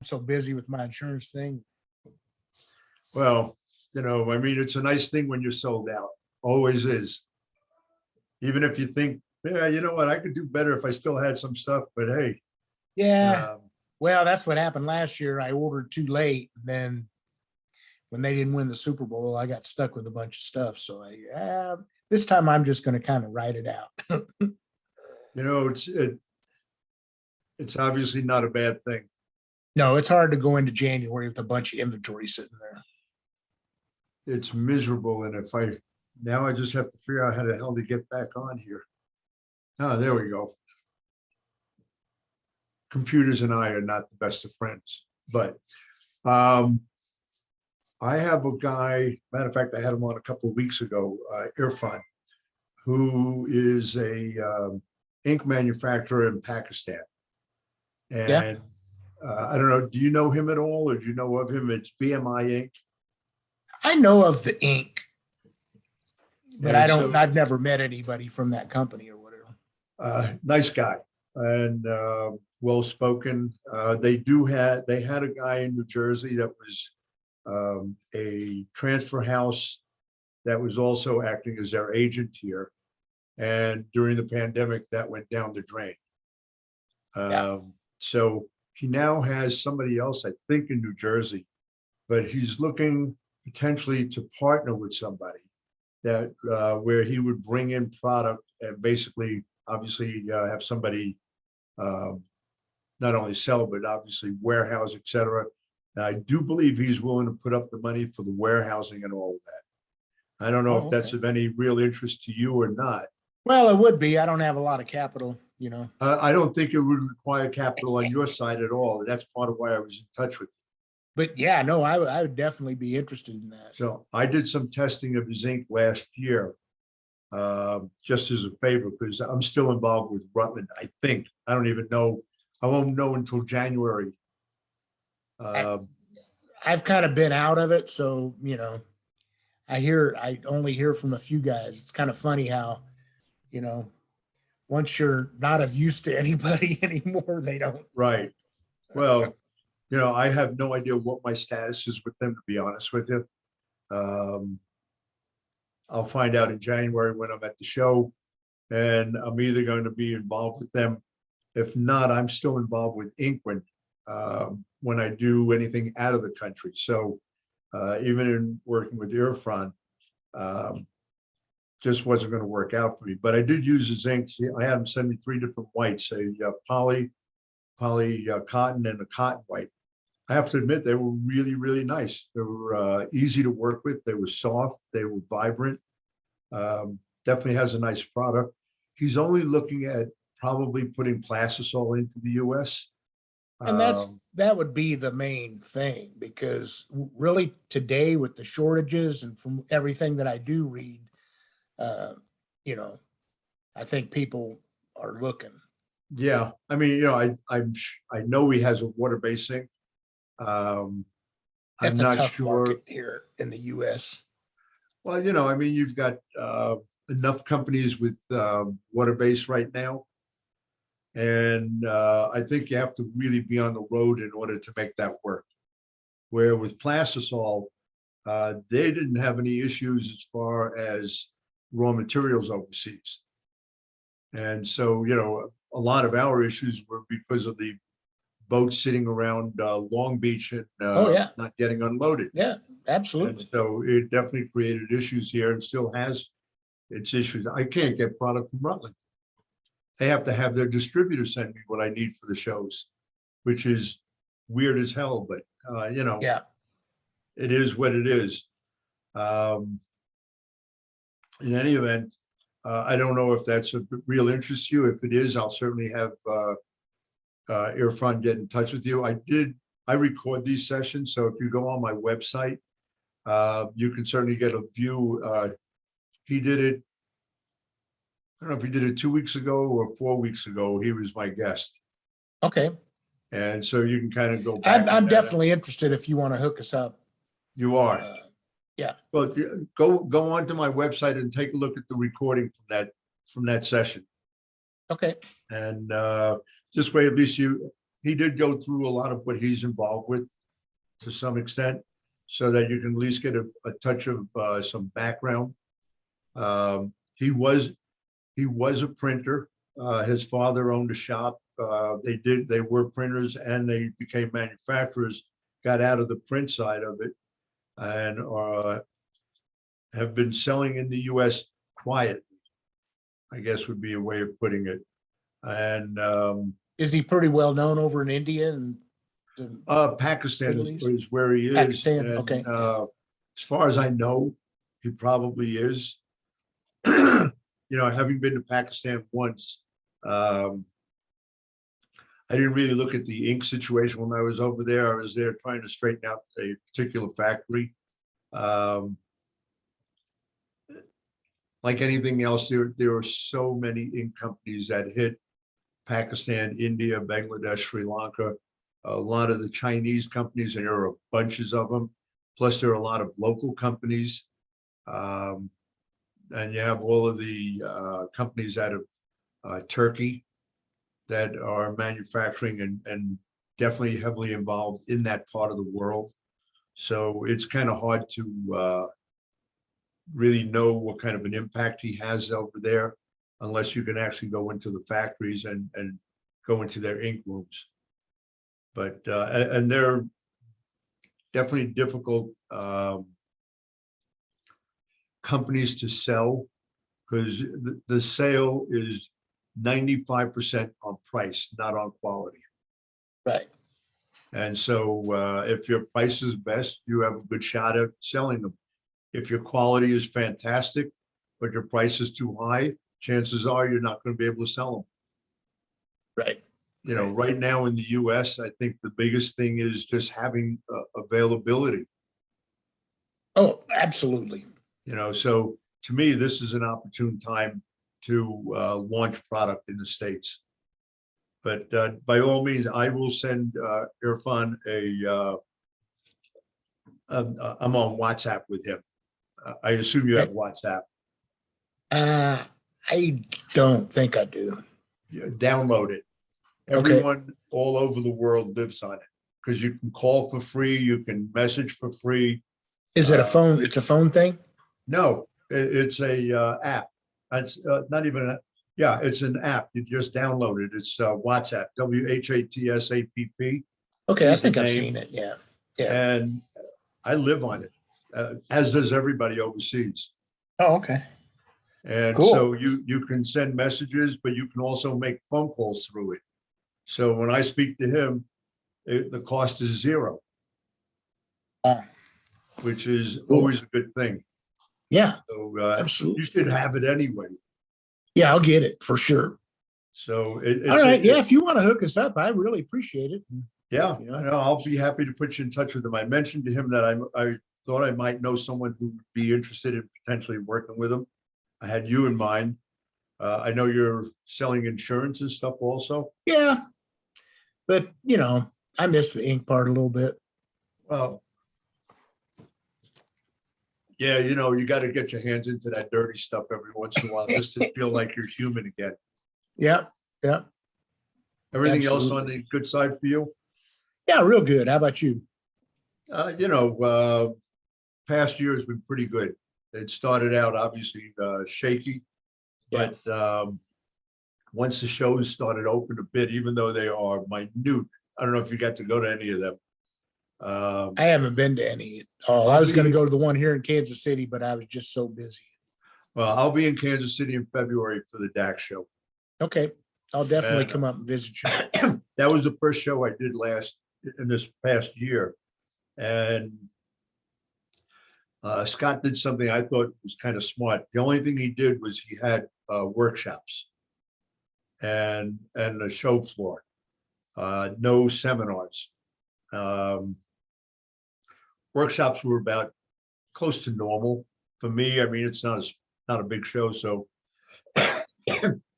so busy with my insurance thing. Well, I mean, it's a nice thing when you're sold out. Always is. Even if you think, yeah, you know what, I could do better if I still had some stuff, but hey. Yeah. Well, that's what happened last year. I ordered too late. Then when they didn't win the Super Bowl, I got stuck with a bunch of stuff. So this time I'm just going to kind of ride it out. It's obviously not a bad thing. No, it's hard to go into January with a bunch of inventory sitting there. It's miserable. And now I just have to figure out how the hell to get back on here. Oh, there we go. Computers and I are not the best of friends, but I have a guy, matter of fact, I had him on a couple of weeks ago, Irfan, who is a ink manufacturer in Pakistan. And I don't know, do you know him at all, or do you know of him? It's BMI Ink. I know of the ink, but And I've never met anybody from that company or whatever. Nice guy and well-spoken. They had a guy in New Jersey that was a transfer house that was also acting as their agent here. And during the pandemic, that went down the drain. So he now has somebody else, I think, in New Jersey, but he's looking potentially to partner with somebody that where he would bring in product and basically, obviously, have somebody not only sell, but obviously warehouse, et cetera. And I do believe he's willing to put up the money for the warehousing and all of that. I don't know if that's of any real interest to you or not. Well, it would be. I don't have a lot of capital, I don't think it would require capital on your side at all. That's part of why I was in touch with you. But yeah, no, I would definitely be interested in that. So I did some testing of his ink last year, just as a favor, because I'm still involved with Rutland. I think, I don't even know. I won't know until January. I've kind of been out of it. So, I only hear from a few guys. It's kind of funny how, once you're not of use to anybody anymore, they don't. Right. Well, I have no idea what my status is with them, to be honest with you. I'll find out in January when I'm at the show, and I'm either going to be involved with them. If not, I'm still involved with Inkwin when I do anything out of the country. So even in working with Irfan, just wasn't going to work out for me. But I did use his inks. I had him send me 3 different whites: a poly cotton, and a cotton white. I have to admit, they were really, really nice. They were easy to work with. They were soft. They were vibrant. Definitely has a nice product. He's only looking at probably putting plastisol into the U.S. And that would be the main thing, because really today, with the shortages and from everything that I do read, I think people are looking. Yeah, I mean, I know he has a water-based ink. I'm not sure market here in the U.S. Well, I mean, you've got enough companies with water-based right now. And I think you have to really be on the road in order to make that work. Where with plastisol, they didn't have any issues as far as raw materials overseas. And so, a lot of our issues were because of the boats sitting around Long Beach and not getting unloaded. Yeah, absolutely. And so it definitely created issues here, and still has its issues. I can't get product from Rutland. They have to have their distributor send me what I need for the shows, which is weird as hell, but it is what it is. In any event, I don't know if that's of real interest to you. If it is, I'll certainly have Irfan get in touch with you. I record these sessions, so if you go on my website, you can certainly get a view. He did it, I don't know if he did it 2 weeks ago or 4 weeks ago. He was my guest. Okay. And so you can kind of go back. I'm definitely interested if you want to hook us up. You are. Yeah. Well, go onto my website and take a look at the recording from that session. Okay. And this way, at least you he did go through a lot of what he's involved with to some extent, so that you can at least get a touch of some background. He was a printer. His father owned a shop. They were printers and they became manufacturers, got out of the print side of it, and have been selling in the US quietly, I guess would be a way of putting it. And Is he pretty well known over in India and Pakistan Middle East? is where he is. Pakistan, And, okay. as far as I know, he probably is. Having been to Pakistan once, I didn't really look at the ink situation when I was over there. I was there trying to straighten out a particular factory. Like anything else, there are so many ink companies that hit Pakistan, India, Bangladesh, Sri Lanka, a lot of the Chinese companies, and there are bunches of them. Plus, there are a lot of local companies. And you have all of the companies out of Turkey that are manufacturing and definitely heavily involved in that part of the world. So it's kind of hard to really know what kind of an impact he has over there, unless you can actually go into the factories and go into their ink rooms. But and they're definitely difficult companies to sell, because the sale is 95% on price, not on quality. Right. And so if your price is best, you have a good shot at selling them. If your quality is fantastic, but your price is too high, chances are you're not going to be able to sell them. Right. Right now in the US, I think the biggest thing is just having availability. Oh, absolutely. So to me, this is an opportune time to launch product in the States. But by all means, I will send Irfan I'm on WhatsApp with him. I assume you have WhatsApp. I don't think I do. Download it. Everyone all over the world lives on it, because you can call for free, you can message for free. Is it a phone? It's a phone thing? No, it's a app. It's not even it's an app. You just download it. It's WhatsApp, WHATSAPP. Okay, I think I've seen it. Yeah. And I live on it, as does everybody overseas. Oh, okay. And Cool. so you can send messages, but you can also make phone calls through it. So when I speak to him, the cost is zero, which is always a good thing. Yeah. So absolutely. you should have it anyway. Yeah, I'll get it for sure. So all right. If you want to hook us up, I really appreciate it. Yeah, I'll be happy to put you in touch with him. I mentioned to him that I thought I might know someone who would be interested in potentially working with him. I had you in mind. I know you're selling insurance and stuff also. Yeah, but I miss the ink part a little bit. Well, yeah, you got to get your hands into that dirty stuff every once in a while just to feel like you're human again. Yeah. Everything Absolutely. else on the good side for you? Yeah, real good. How about you? Past year has been pretty good. It started out obviously shaky, but once the shows started open a bit, even though they are minute, I don't know if you got to go to any of them. I haven't been to any at all. I was going to go to the one here in Kansas City, but I was just so busy. Well, I'll be in Kansas City in February for the DAX show. Okay. I'll definitely come up and visit you. That was the first show I did in this past year. And Scott did something I thought was kind of smart. The only thing he did was he had workshops and a show floor, no seminars. Workshops were about close to normal for me. I mean, it's not a big show, so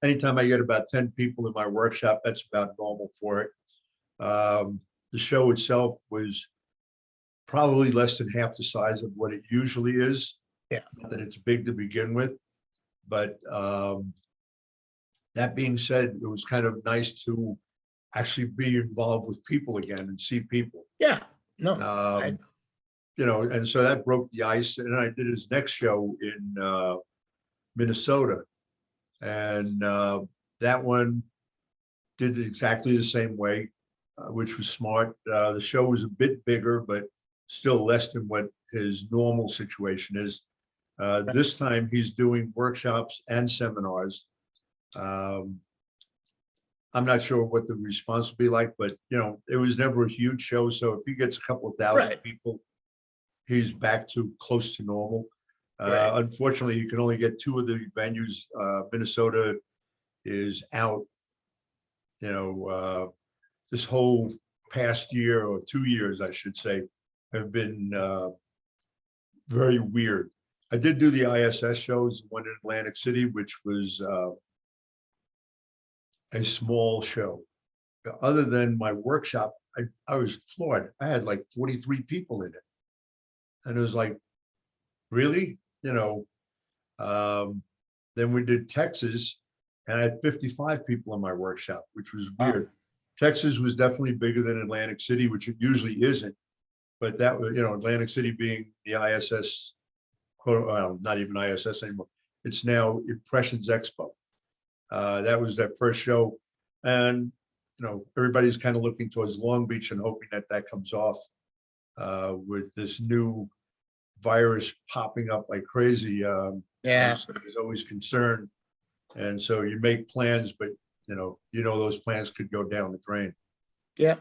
anytime I get about 10 people in my workshop, that's about normal for it. The show itself was probably less than half the size of what it usually is. Yeah. Not that it's big to begin with, but that being said, it was kind of nice to actually be involved with people again and see people. Yeah, no, Um, you know, and so that broke the ice. And I did his next show in Minnesota. And that one did exactly the same way, which was smart. The show was a bit bigger, but still less than what his normal situation is. This time he's doing workshops and seminars. I'm not sure what the response will be like, but you know, it was never a huge show. So if he gets a couple of thousand Right. people, he's back to close to normal. Right. Unfortunately, you can only get two of the venues. Minnesota is out. You know, this whole past year or 2 years, I should say, have been very weird. I did do the ISS shows, one in Atlantic City, which was a small show. Other than my workshop, I was floored. I had like 43 people in it. And it was like, really? You know, then we did Texas and I had 55 people in my workshop, which was weird. Texas was definitely bigger than Atlantic City, which it usually isn't. But that was, you know, Atlantic City being the ISS, well, not even ISS anymore. It's now Impressions Expo. That was that first show. And, you know, everybody's kind of looking towards Long Beach and hoping that that comes off with this new virus popping up like crazy. Yeah. There's always concern. And so you make plans, but you know, those plans could go down the drain. Yeah.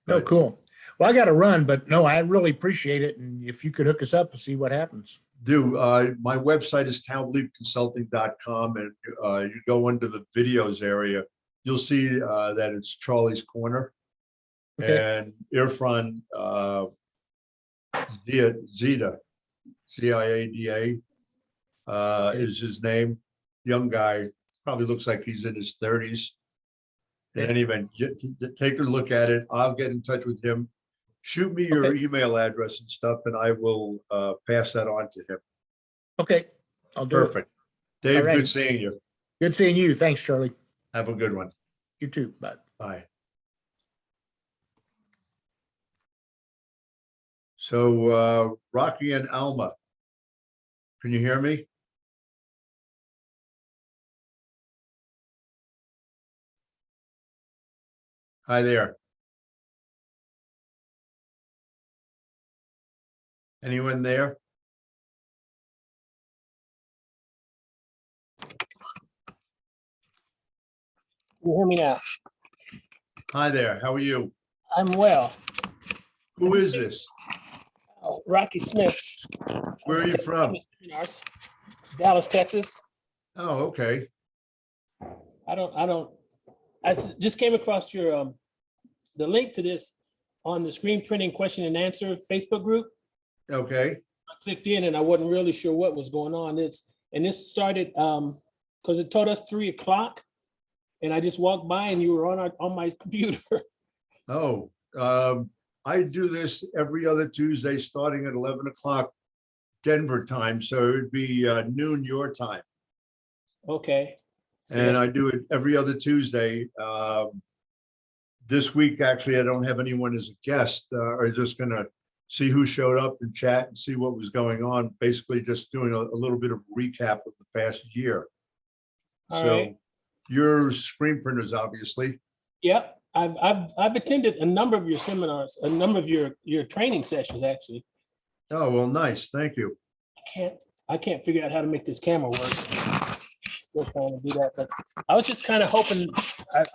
No, But cool. Well, I got to run, but no, I really appreciate it. And if you could hook us up and see what happens. my website is townleapconsulting.com, and you go into the videos area, you'll see that it's Charlie's Corner. Okay. And Irfan Zida, Ziada, Okay. is his name. Young guy, probably looks like he's in his 30s. In Okay. any event, take a look at it. I'll get in touch with him. Shoot me your Okay. email address and stuff, and I will pass that on to him. Okay. I'll do Perfect. it. Dave, All right. good seeing you. Good seeing you. Thanks, Charlie. Have a good one. You too. Bye. Bye. So Rocky and Alma, can you hear me? Hi there. Anyone there? Can you hear me now? Hi there. How are you? I'm well. Who is this? Rocky Smith. Where are you from? Seminars, Dallas, Texas. Oh, okay. I just came across your the link to this on the screen printing question and answer Facebook group. Okay. I clicked in and I wasn't really sure what was going on. This started because it told us 3 o'clock, and I just walked by and you were on my computer. Oh, I do this every other Tuesday, starting at 11 o'clock Denver time. So it would be noon your time. Okay. So And I do it every other Tuesday. This week, actually, I don't have anyone as a guest. I'm just going to see who showed up and chat and see what was going on. Basically, just doing a little bit of recap of the past year. All So right. you're screen printers, obviously. Yep. I've attended a number of your seminars, a number of your training sessions, actually. Oh, well, nice. Thank you. I can't figure out how to make this camera work. Still trying to do that, but I was just kind of hoping.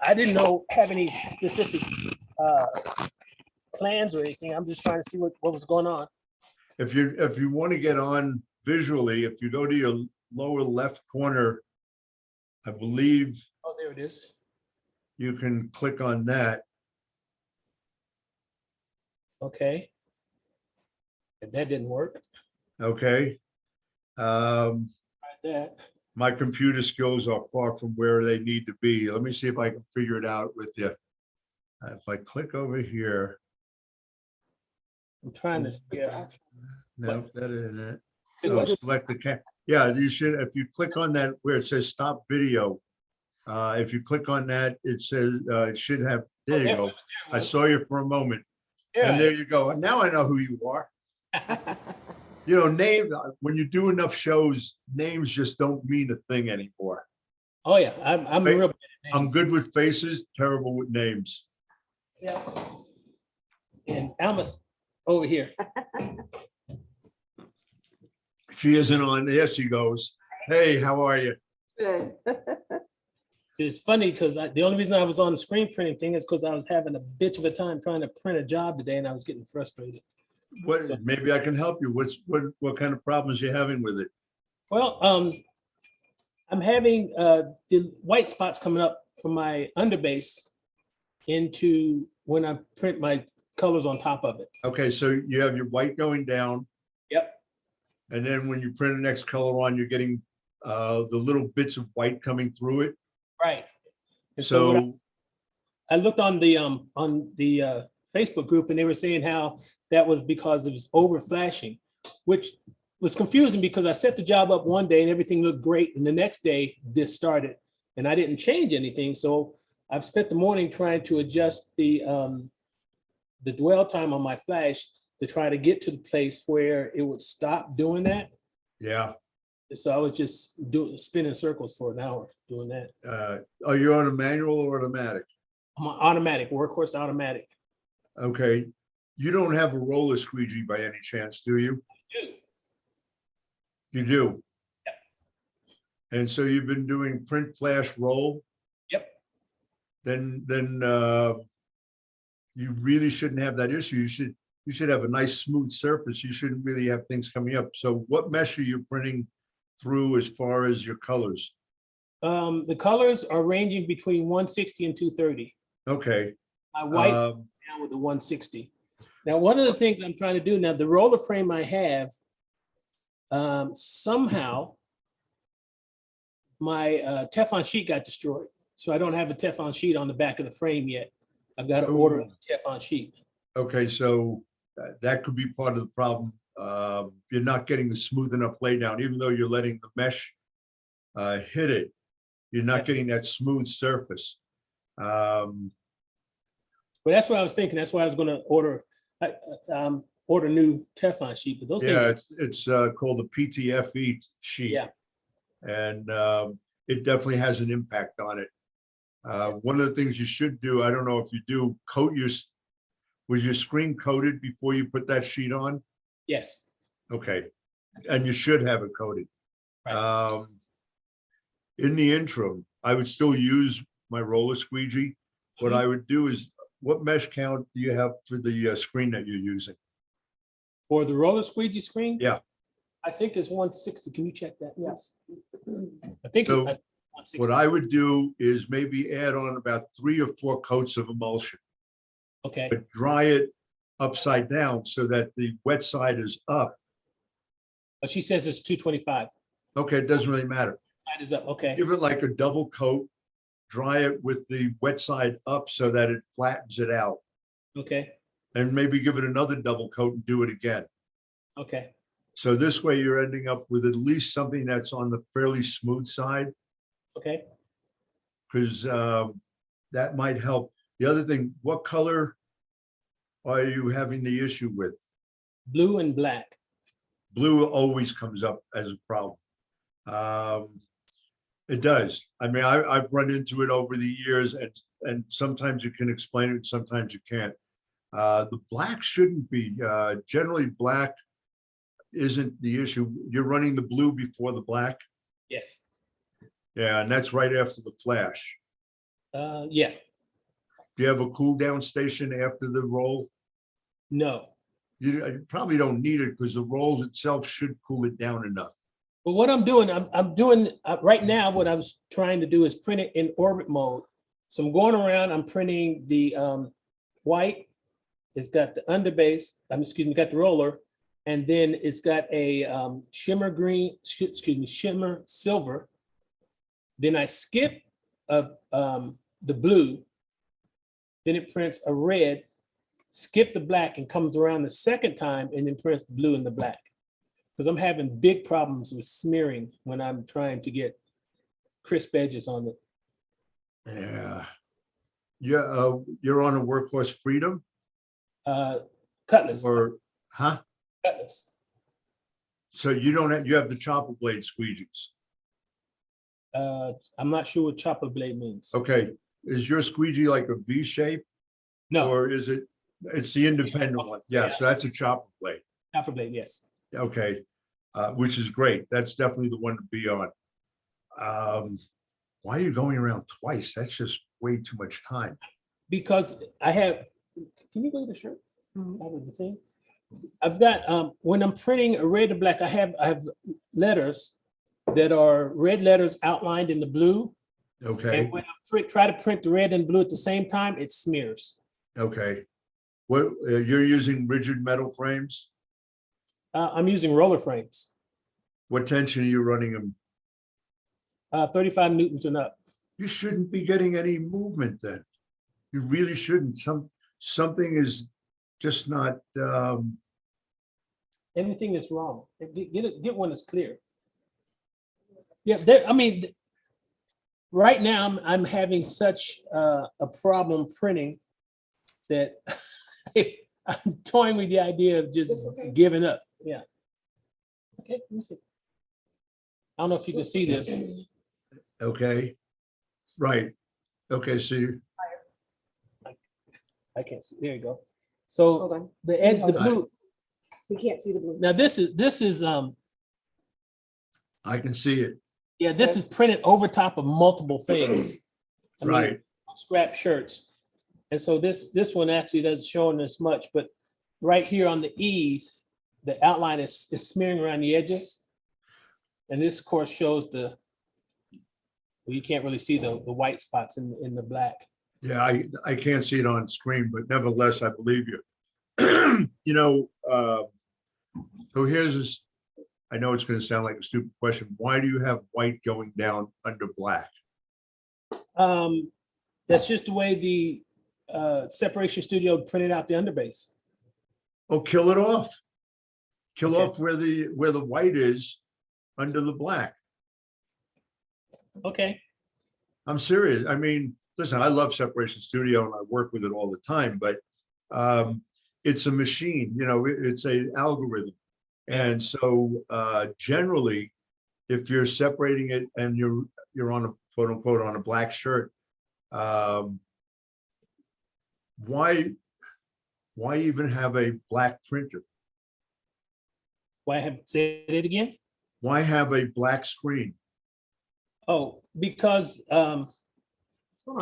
I didn't have any specific plans or anything. I'm just trying to see what was going on. If you want to get on visually, if you go to your lower left corner, I believe Oh, there it is. you can click on that. Okay. And that didn't work. Okay. Tried that. My computer skills are far from where they need to be. Let me see if I can figure it out with you. If I click over here. I'm trying to figure out. No, that isn't it. See Oh, what- select the cam. Yeah, you should, if you click on that where it says stop video, If you click on that, it says, it should have, there you there go. was- I saw you for a moment. there And I there you go. And now I know who you are. am. You know, when you do enough shows, names just don't mean a thing anymore. Oh, yeah, I'm Wait, real. bad at I'm names. good with faces, terrible with names. Yeah. And Alma's over here. She isn't on, there she goes. Hey, how are you? Good. It's funny because the only reason I was on the screen printing thing is because I was having a bitch of a time trying to print a job today and I was getting frustrated. What, So- maybe I can help you. What kind of problems you having with it? Well, I'm having the white spots coming up from my underbase into when I print my colors on top of it. Okay, so you have your white going down, Yep. and then when you print the next color on, you're getting the little bits of white coming through it. Right. And so what So, I looked on the Facebook group and they were saying how that was because it was over flashing, which was confusing because I set the job up one day and everything looked great. And the next day this started and I didn't change anything. So I've spent the morning trying to adjust the dwell time on my flash to try to get to the place where it would stop doing that. yeah, So I was just spinning circles for an hour doing that. are you on a manual or automatic? I'm on automatic, workhorse automatic. Okay, you don't have a roller squeegee by any chance, do you? Dude, You do? And so you've been doing print, flash, roll? Yep. Then you really shouldn't have that issue. You should have a nice smooth surface. You shouldn't really have things coming up. So what mesh are you printing through as far as your colors? The colors are ranging between 160 and 230. Okay. My white down with the 160. Now, one of the things I'm trying to do now, the roller frame I have, somehow my Teflon sheet got destroyed. So I don't have a Teflon sheet on the back of the frame yet. I've got to order a Ooh. Teflon sheet. Okay, so that could be part of the problem. You're not getting the smooth enough laydown, even though you're letting the mesh hit it. You're not getting that smooth surface. But that's what I was thinking. That's why I was going to order new Teflon sheet. But those Yeah, things, it's called a PTFE sheet. Yeah. And it definitely has an impact on it. One of the things you should do, I don't know if you do, was your screen coated before you put that sheet on? yes. Okay, and you should have it coated. Right. In the interim, I would still use my roller squeegee. What I would do is, what mesh count do you have for the screen that you're using? For the roller squeegee screen? Yeah. I think it's 160. Can you check that? Yes. I think So, it's 160. What I would do is maybe add on about 3 or 4 coats of emulsion, Okay. but dry it upside down so that the wet side is up. But she says it's 225. Okay, it doesn't really matter. Side is up. Okay. Give it like a double coat, dry it with the wet side up so that it flattens it out. Okay. And maybe give it another double coat and do it again. Okay. So this way you're ending up with at least something that's on the fairly smooth side, Okay. because that might help. The other thing, what color are you having the issue with? Blue and black. Blue always comes up as a problem. It does. I mean, I've run into it over the years, and sometimes you can explain it, sometimes you can't. The black shouldn't be. Generally, black isn't the issue. You're running the blue before the black. Yes. Yeah, and that's right after the flash. Yeah. Do you have a cool down station after the roll? No. You probably don't need it because the rolls itself should cool it down enough. But what I'm doing, I'm doing right now, what I was trying to do is print it in orbit mode. So I'm going around, I'm printing the white. It's got the underbase, excuse me, got the roller. And then it's got a shimmer green, excuse me, shimmer silver. Then I skip the blue. Then it prints a red, skip the black and comes around the second time and then prints the blue and the black. Because I'm having big problems with smearing when I'm trying to get crisp edges on it. Yeah. Yeah, you're on a Workhorse Freedom Cutlass, or, huh? Cutlass. So you don't have, you have the chopper blade squeegees. I'm not sure what chopper blade means. Okay, is your squeegee like a V shape No, or is it, it's the independent one? Yeah, so that's a chopper blade. chopper blade, yes. Okay, which is great. That's definitely the one to be on. Why are you going around twice? That's just way too much time. Because I have, can you go to the shirt? Out of the thing? I've got, when I'm printing a red and black, I have letters that are red letters outlined in the blue. Okay, And when I try to print the red and blue at the same time, it smears. okay. What, you're using rigid metal frames? I'm using roller frames, What tension are you running them? 35 Newtons and up. You shouldn't be getting any movement then. You really shouldn't. Something is just not, Anything that's wrong, get one that's clear. Yeah, there, I mean, right now I'm having such a problem printing that I'm toying with the idea of just giving up. Yeah. Okay, let me see. I don't know if you can see this. okay, right. Okay, so you, I can't see. There you go. Hold So on. the edge, the Hold on. blue. We can't see the blue. Now this is I can see it, yeah, this is printed over top of multiple things. I mean, right. scrap shirts. And so this one actually doesn't show as much, but right here on the E's, the outline is smearing around the edges. And this of course shows the, well, you can't really see the white spots in the black. Yeah, I can't see it on screen, but nevertheless, I believe you. You know, so here's this, I know it's gonna sound like a stupid question. Why do you have white going down under black? That's just the way the Separation Studio printed out the underbase. Oh, kill it off. Kill Okay. off where the white is under the black. Okay, I'm serious. I mean, listen, I love Separation Studio and I work with it all the time, but it's a machine, you know, it's a algorithm. And so generally, if you're separating it and you're on a quote unquote on a black shirt, why even have a black printer? why have said it again? Why have a black screen? Oh, because It's on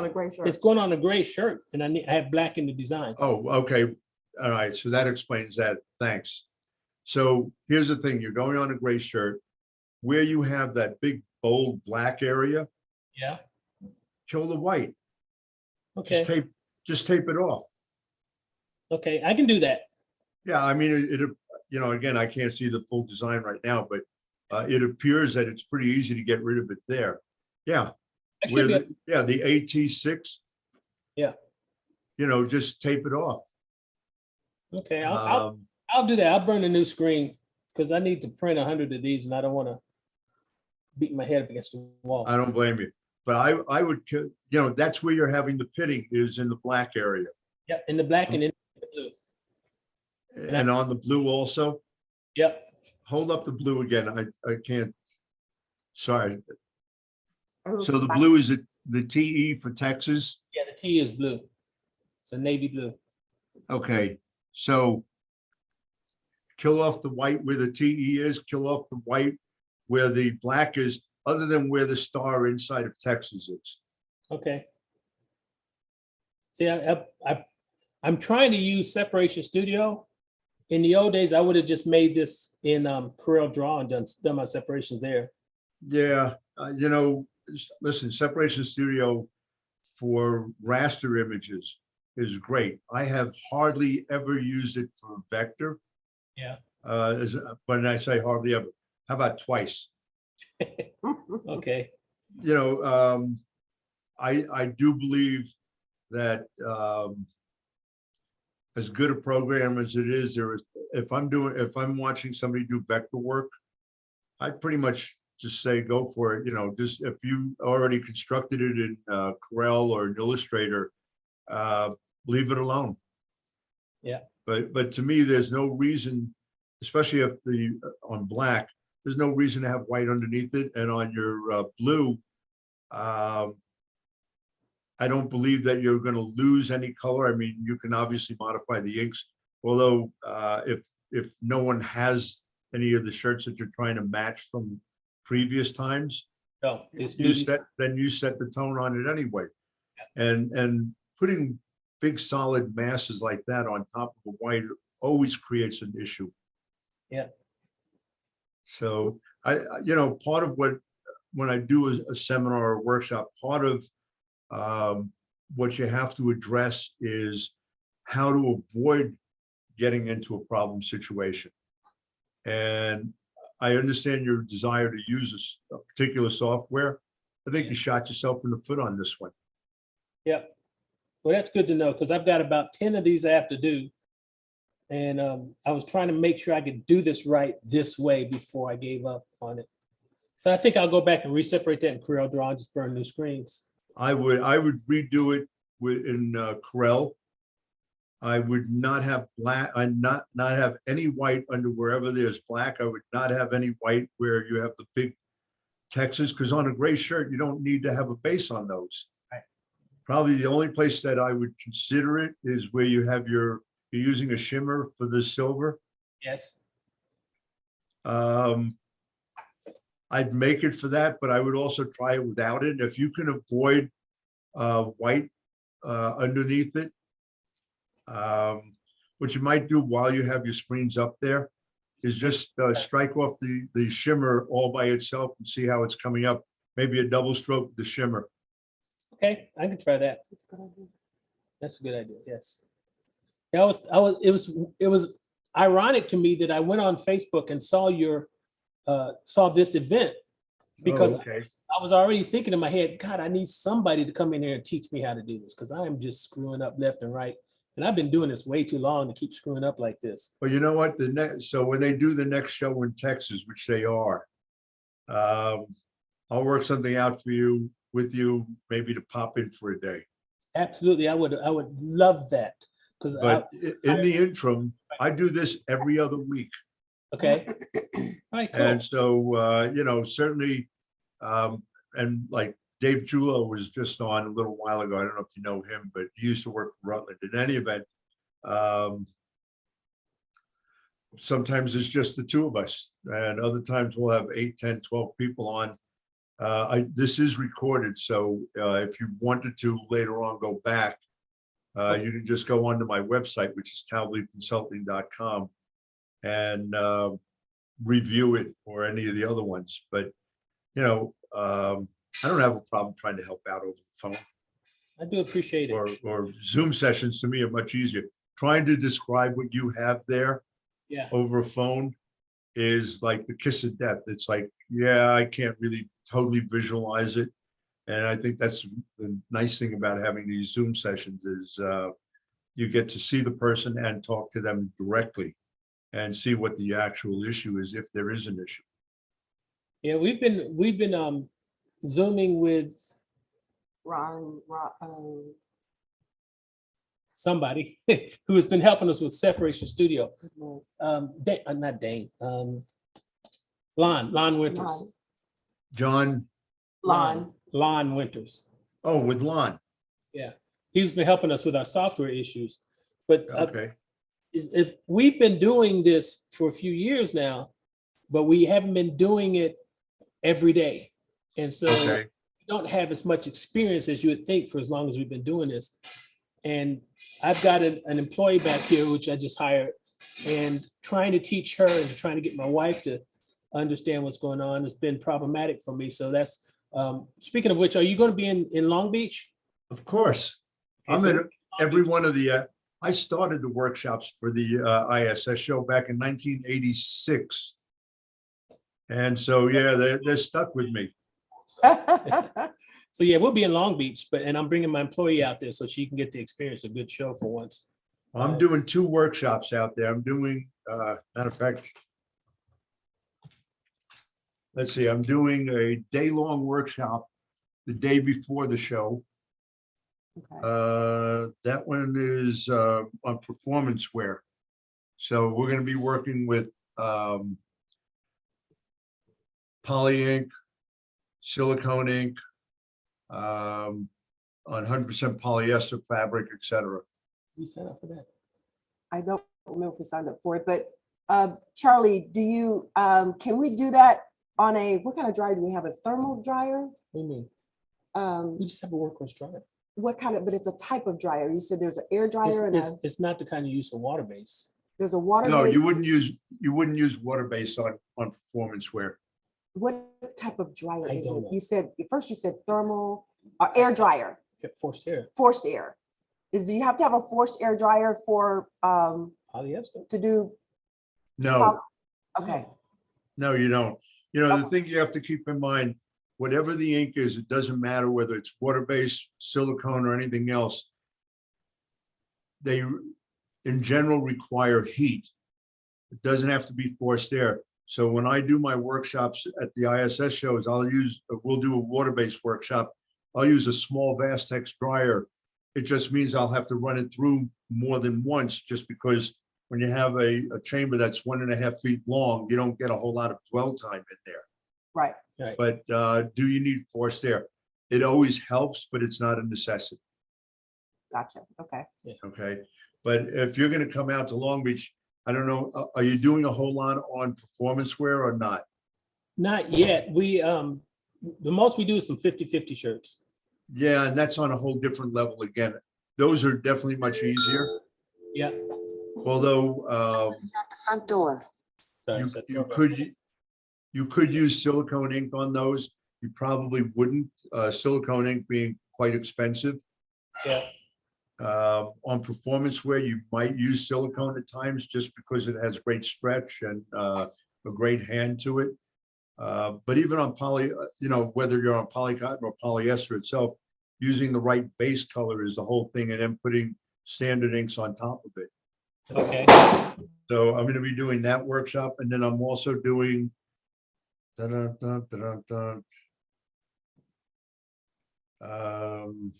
a gray shirt. it's going on a gray shirt and I have black in the design. Oh, okay. All right. So that explains that. Thanks. So here's the thing. You're going on a gray shirt where you have that big bold black area, Yeah, kill the white. okay, Just tape it off. okay, I can do that. Yeah, I mean, you know, again, I can't see the full design right now, but it appears that it's pretty easy to get rid of it there. Yeah. I should be, Yeah, the AT6. Yeah. You know, just tape it off. okay, I'll do that. I'll burn a new screen because I need to print 100 of these and I don't want to beat my head up against the wall. I don't blame you, but I would, you know, that's where you're having the pitting is in the black area. Yeah, in the black and in the blue. And on the blue also. Yep, Hold up the blue again. I can't. Sorry. Oh, So the blue is the TE for Texas. yeah, the T is blue. It's a navy blue. Okay, so kill off the white where the TE is, kill off the white where the black is, other than where the star inside of Texas is. Okay. See, I'm trying to use Separation Studio. In the old days, I would have just made this in Corel Draw and done my separations there. Yeah, you know, listen, Separation Studio for raster images is great. I have hardly ever used it for vector. Yeah. When I say hardly ever, how about twice? Okay. You know, I do believe that as good a program as it is, if I'm watching somebody do vector work, I pretty much just say, go for it. You know, just if you already constructed it in Corel or an Illustrator, leave it alone. Yeah. But to me, there's no reason, especially if on black, there's no reason to have white underneath it. And on your blue, I don't believe that you're going to lose any color. I mean, you can obviously modify the inks, although if no one has any of the shirts that you're trying to match from previous times, No, it's you set the tone on it anyway. And putting big solid masses like that on top of a white always creates an issue. Yeah. So you know, part of when I do a seminar or a workshop, part of what you have to address is how to avoid getting into a problem situation. And I understand your desire to use a particular software. I think you shot yourself in the foot on this one. Yep. Well, that's good to know, because I've got about 10 of these I have to do. And I was trying to make sure I could do this right this way before I gave up on it. So I think I'll go back and reseparate that in Corel Draw and just burn new screens. I would redo it in Corel. I would not have black, not have any white under wherever there's black. I would not have any white where you have the big Texas, because on a gray shirt, you don't need to have a base on those. Right. Probably the only place that I would consider it is where you have you're using a shimmer for the silver. Yes. I'd make it for that, but I would also try it without it. If you can avoid white underneath it, what you might do while you have your screens up there is just strike off the shimmer all by itself and see how it's coming up. Maybe a double stroke with the shimmer. Okay, I can try that. That's a good idea. That's a good idea. Yes. Yeah, it was ironic to me that I went on Facebook and saw saw this event, because okay. I was already thinking in my head, God, I need somebody to come in here and teach me how to do this, because I am just screwing up left and right. And I've been doing this way too long to keep screwing up like this. Well, you know what? So when they do the next show in Texas, which they are, I'll work something out for you with you, maybe to pop in for a day. Absolutely, I would love that, because But in the interim, I do this every other week. okay. All right, cool. And so, you know, certainly, and like Dave Julo was just on a little while ago. I don't know if you know him, but he used to work for Rutland. In any event, sometimes it's just the two of us, and other times we'll have 8, 10, 12 people on. This is recorded, so if you wanted to later on go back, you can just go onto my website, which is talbleconsulting.com, and review it, or any of the other ones. But you know, I don't have a problem trying to help out over the phone. I do appreciate it. Or Zoom sessions to me are much easier. Trying to describe what you have there over a phone is like the kiss of death. It's like, yeah, I can't really totally visualize it. And I think that's the nice thing about having these Zoom sessions is you get to see the person and talk to them directly and see what the actual issue is, if there is an issue. Yeah, we've been Zooming with Ron, somebody who has been helping us with Separation Studio. Not Dane. Lon Winters. John. Lon Winters. Oh, with Lon. Yeah, he's been helping us with our software issues. But Okay. if we've been doing this for a few years now, but we haven't been doing it every day, and so Okay. we don't have as much experience as you would think for as long as we've been doing this. And I've got an employee back here, which I just hired, and trying to teach her and trying to get my wife to understand what's going on has been problematic for me. So that's, speaking of which, are you going to be in Long Beach? Of course. Okay, I'm so in every one of the, I started the workshops for the ISS show back in 1986. And so, yeah, they're stuck with me. So yeah, we'll be in Long Beach, and I'm bringing my employee out there so she can get to experience a good show for once. I'm doing 2 workshops out there. I'm doing, matter of fact, let's see, I'm doing a day-long workshop the day before the show. Okay. That one is on performance wear. So we're gonna be working with poly ink, silicone ink, on 100% polyester fabric, etc. You sign up for that? I don't know if we signed up for it, but Charlie, do you, can we do that on a, what kind of dryer do we have? A thermal dryer? What do you mean? Um, We just have a workhorse dryer. what kind of, but it's a type of dryer. You said there's an air dryer and It's not the kind you use for water base. there's a water. No, based. you wouldn't use water-based on performance wear. What type of dryer I is don't it? know. You said, first you said thermal, air dryer, Get forced air, forced air. Do you have to have a forced air dryer for, polyester. to do, No, okay, no, you don't. You know, the Okay. thing you have to keep in mind, whatever the ink is, it doesn't matter whether it's water-based, silicone, or anything else. They, in general, require heat. It doesn't have to be forced air. So when I do my workshops at the ISS shows, we'll do a water-based workshop. I'll use a small Vastex dryer. It just means I'll have to run it through more than once, just because when you have a chamber that's 1.5 feet long, you don't get a whole lot of dwell time in there. right, Right. But do you need forced air? It always helps, but it's not a necessity, gotcha, okay. okay? But if you're gonna come out to Long Beach, I don't know, are you doing a whole lot on performance wear or not? Not yet. We, the most we do is some 50-50 shirts. Yeah, and that's on a whole different level again. Those are definitely much easier, Yeah. although Front door. Sorry. you so- you could use silicone ink on those. You probably wouldn't, silicone ink being quite expensive. Yeah. On performance wear, you might use silicone at times just because it has great stretch and a great hand to it. But even on poly, whether you're on polycotton or polyester itself, using the right base color is the whole thing, and then putting standard inks on top of it. Okay. So I'm going to be doing that workshop, and then I'm also doing. Dun, dun, dun, dun, dun.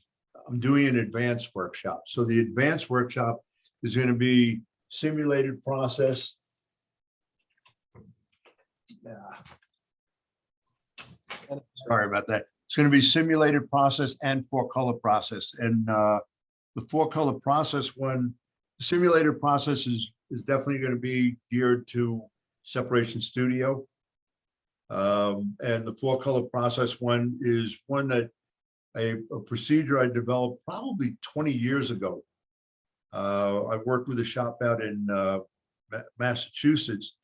I'm doing an advanced workshop. So the advanced workshop is going to be simulated process. Yeah. Sorry about that. It's going to be simulated process and 4-color process. And the 4-color process one, the simulated process is definitely going to be geared to Separation Studio. And the 4-color process one is one that a procedure I developed probably 20 years ago. I worked with a shop out in Massachusetts,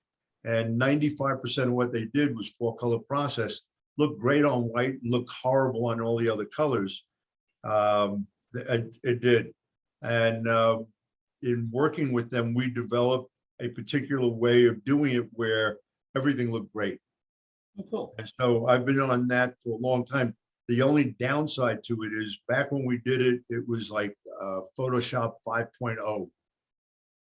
and 95% of what they did was 4-color process. Looked great on white, looked horrible on all the other colors. It did. And in working with them, we developed a particular way of doing it where everything looked great. Cool. And so I've been on that for a long time. The only downside to it is back when we did it, it was like Photoshop 5.0.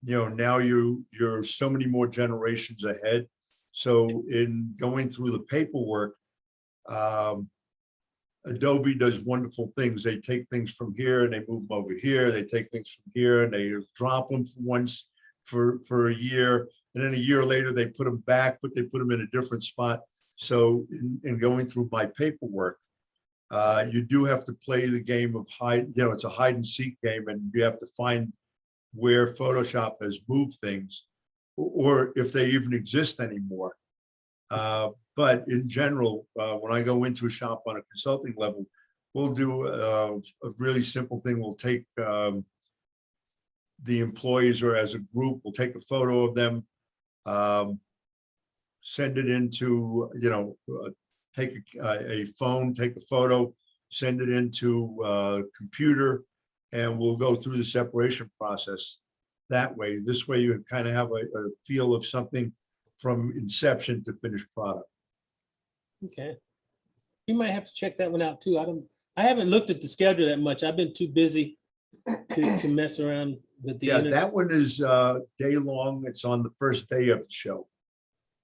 Now you're so many more generations ahead. So in going through the paperwork, Adobe does wonderful things. They take things from here and they move them over here. They take things from here and they drop them for once for a year. And then a year later, they put them back, but they put them in a different spot. So in going through my paperwork, you do have to play the game of it's a hide and seek game, and you have to find where Photoshop has moved things or if they even exist anymore. But in general, when I go into a shop on a consulting level, we'll do a really simple thing. We'll take the employees, or as a group, we'll take a photo of them, send it into, take a phone, take a photo, send it into a computer, and we'll go through the separation process that way. This way you kind of have a feel of something from inception to finished product. Okay. You might have to check that one out too. I haven't looked at the schedule that much. I've been too busy to mess around with the Yeah, internet. that one is day long. It's on the first day of the show.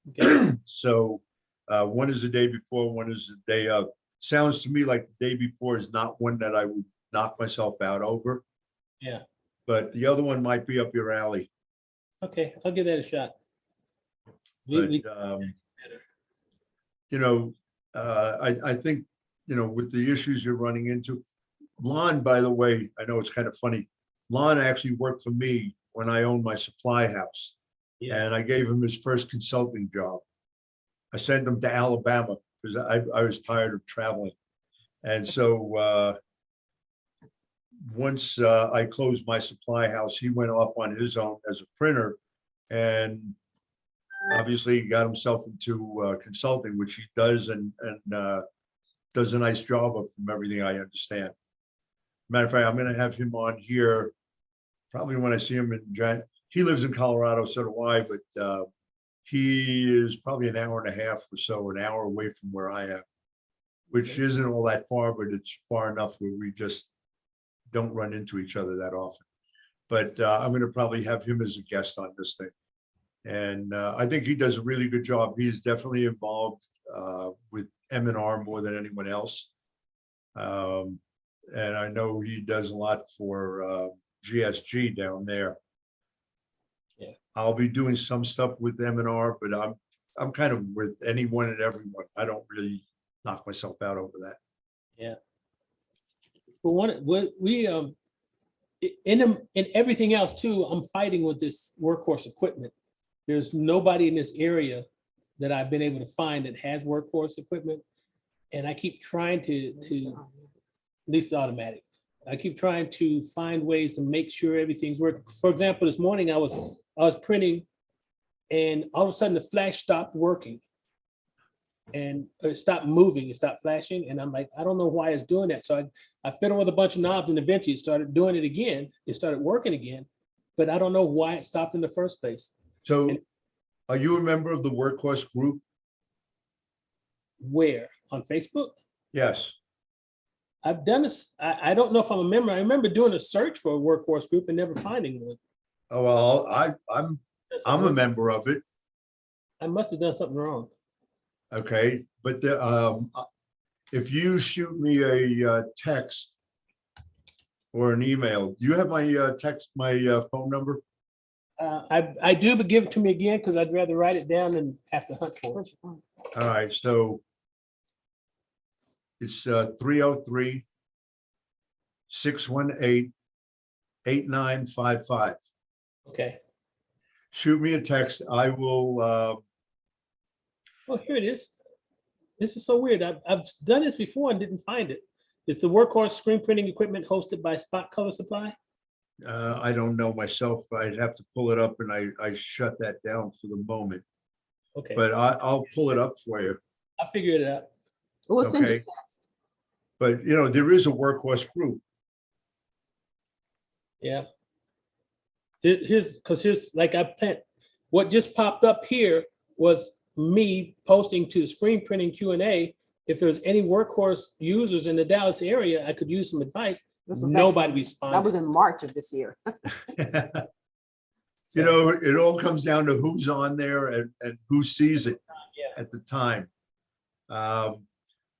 Okay. So One is the day before, one is the day of. Sounds to me like the day before is not one that I would knock myself out over, Yeah, but the other one might be up your alley. okay, I'll give that a shot. We- But, you know, I think, you know, with the issues you're running into, Lon, by the way, I know it's kind of funny. Lon actually worked for me when I owned my supply house, Yeah, and I gave him his first consulting job. I sent him to Alabama because I was tired of traveling. And so once I closed my supply house, he went off on his own as a printer, and obviously he got himself into consulting, which he does, and does a nice job of, from everything I understand. Matter of fact, I'm going to have him on here probably when I see him in January. He lives in Colorado, so do I, but he is probably an hour and a half or so, an hour away from where I am, which isn't all that far, but it's far enough where we just don't run into each other that often. But I'm going to probably have him as a guest on this thing. And I think he does a really good job. He's definitely involved with M&R more than anyone else. And I know he does a lot for GSG down there. Yeah. I'll be doing some stuff with M&R, but I'm kind of with anyone and everyone. I don't really knock myself out over that. yeah. But in everything else too, I'm fighting with this workhorse equipment. There's nobody in this area that I've been able to find that has workhorse equipment. And I keep trying to at least automatic. I keep trying to find ways to make sure everything's working. For example, this morning I was printing, and all of a sudden the flash stopped working, and it stopped moving, it stopped flashing, and I'm like, I don't know why it's doing that. So I fiddled with a bunch of knobs, and eventually it started doing it again. It started working again, but I don't know why it stopped in the first place. So are you a member of the workhorse group? Where? On Facebook? Yes. I've done this. I don't know if I'm a member. I remember doing a search for a workhorse group and never finding one. Oh, well, I'm a member of it. I must have done something wrong. Okay, but if you shoot me a text or an email, do you have my phone number? I do, but give it to me again because I'd rather write it down than have to hunt for it. All right, so it's 303-618-8955. Okay. Shoot me a text. I will. Oh, here it is. This is so weird. I've done this before and didn't find it. It's the workhorse screen printing equipment hosted by Spot Color Supply. I don't know myself. I'd have to pull it up, and I shut that down for the moment. Okay, But I'll pull it up for you. I figured it out. We'll send you a Okay. text. But you know, there is a workhorse group. Yeah. Here's like what just popped up here was me posting to the screen printing Q&A. If there's any workhorse users in the Dallas area, I could use some advice. This was Nobody that responded. was in March of this year. You know, it all comes down to who's on there and who sees it Yeah. at the time.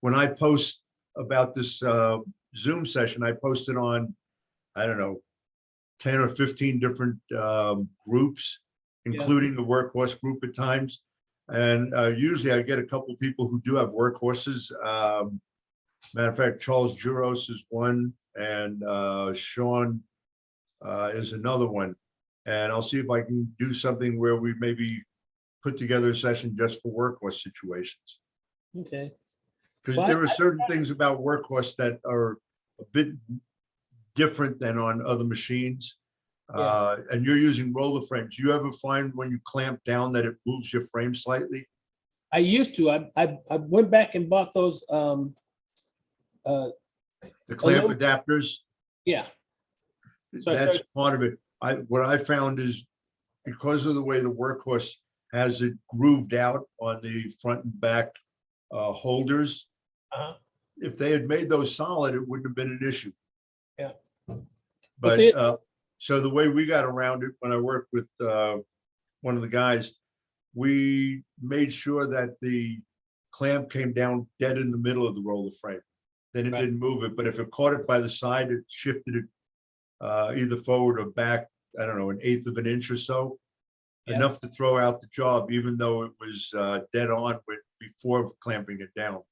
When I post about this Zoom session, I posted on, I don't know, 10 or 15 different groups, including the workhorse group at times. And usually I get a couple of people who do have workhorses. Matter of fact, Charles Juros is one, and Sean is another one. And I'll see if I can do something where we maybe put together a session just for workhorse situations. Okay. Because Well, there are certain things about workhorse that are a bit different than on other machines. And you're using roller frames. You ever find when you clamp down that it moves your frame slightly? I used to. I went back and bought those. The clamp little- adapters, Yeah. So I that's started- part of it. What I found is because of the way the workhorse has it grooved out on the front and back holders, Uh-huh. if they had made those solid, it wouldn't have been an issue. Yeah. But see- so the way we got around it when I worked with one of the guys, we made sure that the clamp came down dead in the middle of the roller frame. Then it Right. didn't move it, but if it caught it by the side, it shifted it either forward or back, I don't know, 1/8 of an inch or so. Yeah. Enough to throw out the job, even though it was dead on before clamping it down.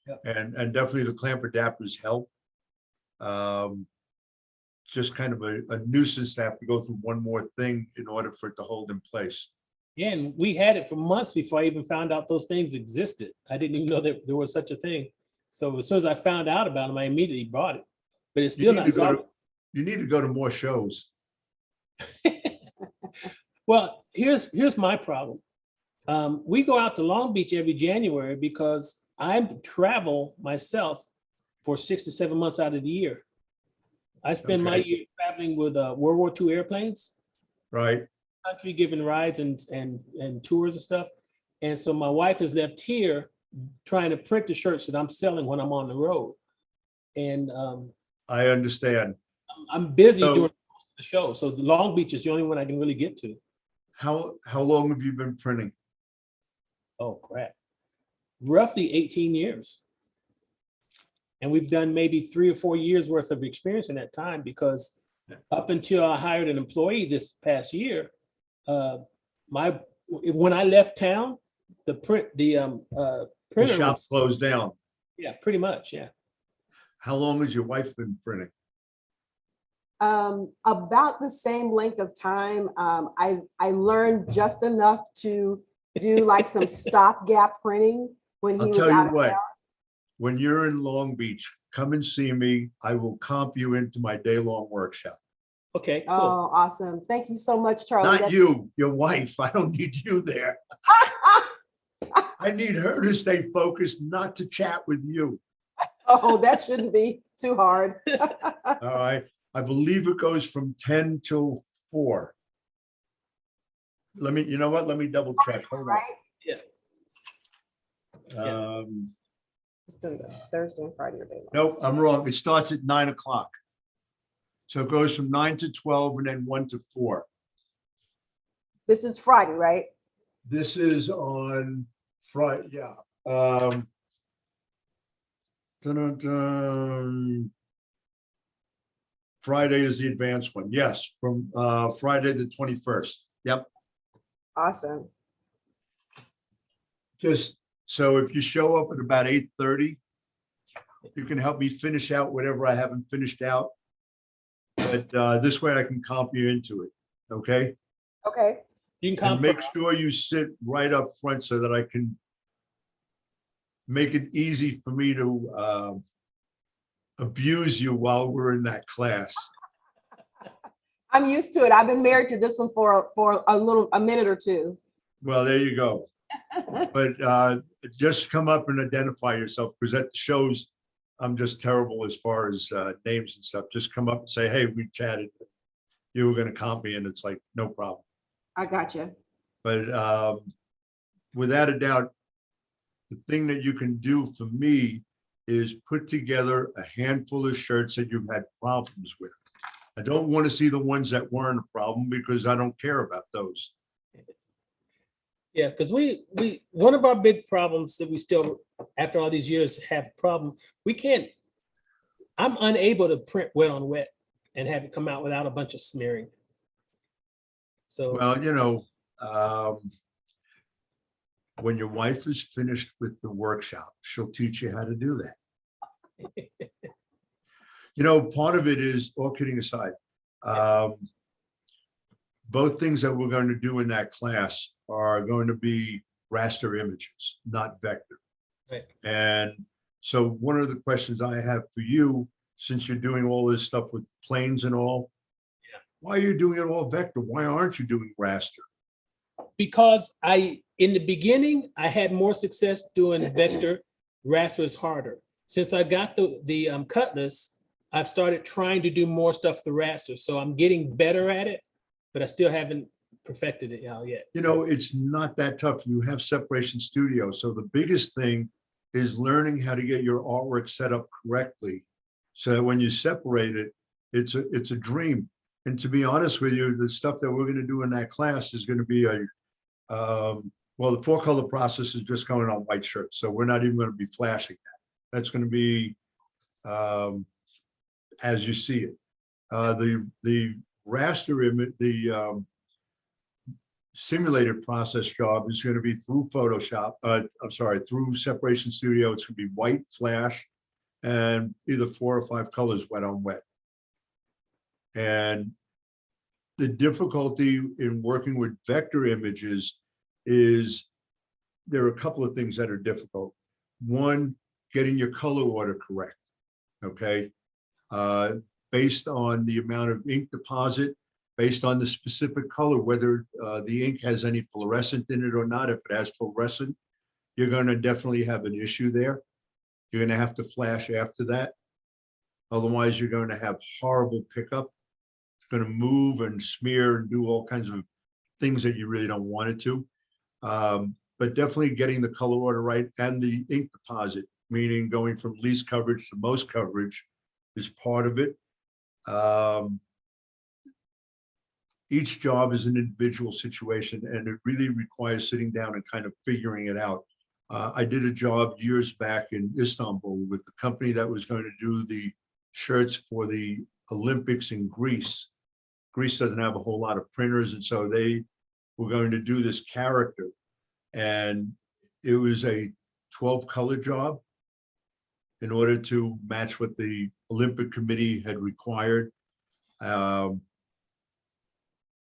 Yeah. And definitely the clamp adapters help. Just kind of a nuisance to have to go through one more thing in order for it to hold in place. Yeah, and we had it for months before I even found out those things existed. I didn't even know that there was such a thing. So as soon as I found out about them, I immediately bought it. But it's still not solid. You need to go to more shows. Well, here's my problem. We go out to Long Beach every January because I travel myself for 6 to 7 months out of the year. I spend my Okay. year traveling with World War II airplanes, Right. country giving rides and tours and stuff. And so my wife is left here trying to print the shirts that I'm selling when I'm on the road. And I understand. I'm busy So- doing most of the show. So the Long Beach is the only one I can really get to. How long have you been printing? Oh, crap. Roughly 18 years. And we've done maybe 3 or 4 years worth of experience in that time, because up until I hired an employee this past year, when I left town, the The printer shop was, closed down. yeah, pretty much, yeah. How long has your wife been printing? About the same length of time. I learned just enough to do like some stopgap printing when he I'll was tell out you of what, town. when you're in Long Beach, come and see me. I will comp you into my day-long workshop. Okay, cool. Oh, awesome. Thank you so much, Charlie. Not you, your wife. I don't need you there. I need her to stay focused, not to chat with you. Oh, that shouldn't be too hard. All right. I believe it goes from 10 till 4. You know what? Let me double check. Hold Right? on. Thursday and Friday are day long. Nope, I'm wrong. It starts at 9 o'clock. So it goes from 9 to 12 and then 1 to 4. This is Friday, right? This is on Friday, yeah. Dun-dun-dun. Friday is the advanced one. Yes, from Friday the 21st. Yep. Awesome. Just so if you show up at about 8:30, you can help me finish out whatever I haven't finished out. But this way I can comp you into it. Okay. Okay. You can And comp, make sure you sit right up front so that I can make it easy for me to abuse you while we're in that class. I'm used to it. I've been married to this one for a minute or two. Well, there you go. But just come up and identify yourself, because at the shows, I'm just terrible as far as names and stuff. Just come up and say, hey, we chatted. You were going to comp me, and it's like, no problem. I got you. But without a doubt, the thing that you can do for me is put together a handful of shirts that you've had problems with. I don't want to see the ones that weren't a problem, because I don't care about those. yeah, because one of our big problems that we still, after all these years, have a problem. I'm unable to print wet on wet and have it come out without a bunch of smearing. So, Well, you know, when your wife is finished with the workshop, she'll teach you how to do that. You know, part of it is, all kidding aside, both things that we're going to do in that class are going to be raster images, not vector. Right. And so one of the questions I have for you, since you're doing all this stuff with planes and all, Yeah. why are you doing it all vector? Why aren't you doing raster? because in the beginning, I had more success doing vector. Raster is harder. Since I got the Cutlass, I've started trying to do more stuff with the raster. So I'm getting better at it, but I still haven't perfected it yet. You know, it's not that tough. You have Separation Studio. So the biggest thing is learning how to get your artwork set up correctly, so that when you separate it, it's a dream. And to be honest with you, the stuff that we're going to do in that class is going to be what Well, the 4-color process is just going on white shirts, so we're not even going to be flashing that. That's going to be as you see it. The raster image, the simulated process job is going to be through Photoshop. I'm sorry, through Separation Studio. It's going to be white flash and either 4 or 5 colors wet on wet. And the difficulty in working with vector images is there are a couple of things that are difficult. One, getting your color order correct, okay? Based on the amount of ink deposit, based on the specific color, whether the ink has any fluorescent in it or not. If it has fluorescent, you're going to definitely have an issue there. You're going to have to flash after that. Otherwise, you're going to have horrible pickup. It's going to move and smear and do all kinds of things that you really don't want it to. But definitely getting the color order right and the ink deposit, meaning going from least coverage to most coverage, is part of it. Each job is an individual situation, and it really requires sitting down and kind of figuring it out. I did a job years back in Istanbul with the company that was going to do the shirts for the Olympics in Greece. Greece doesn't have a whole lot of printers, and so they were going to do this character. And it was a 12-color job in order to match what the Olympic Committee had required.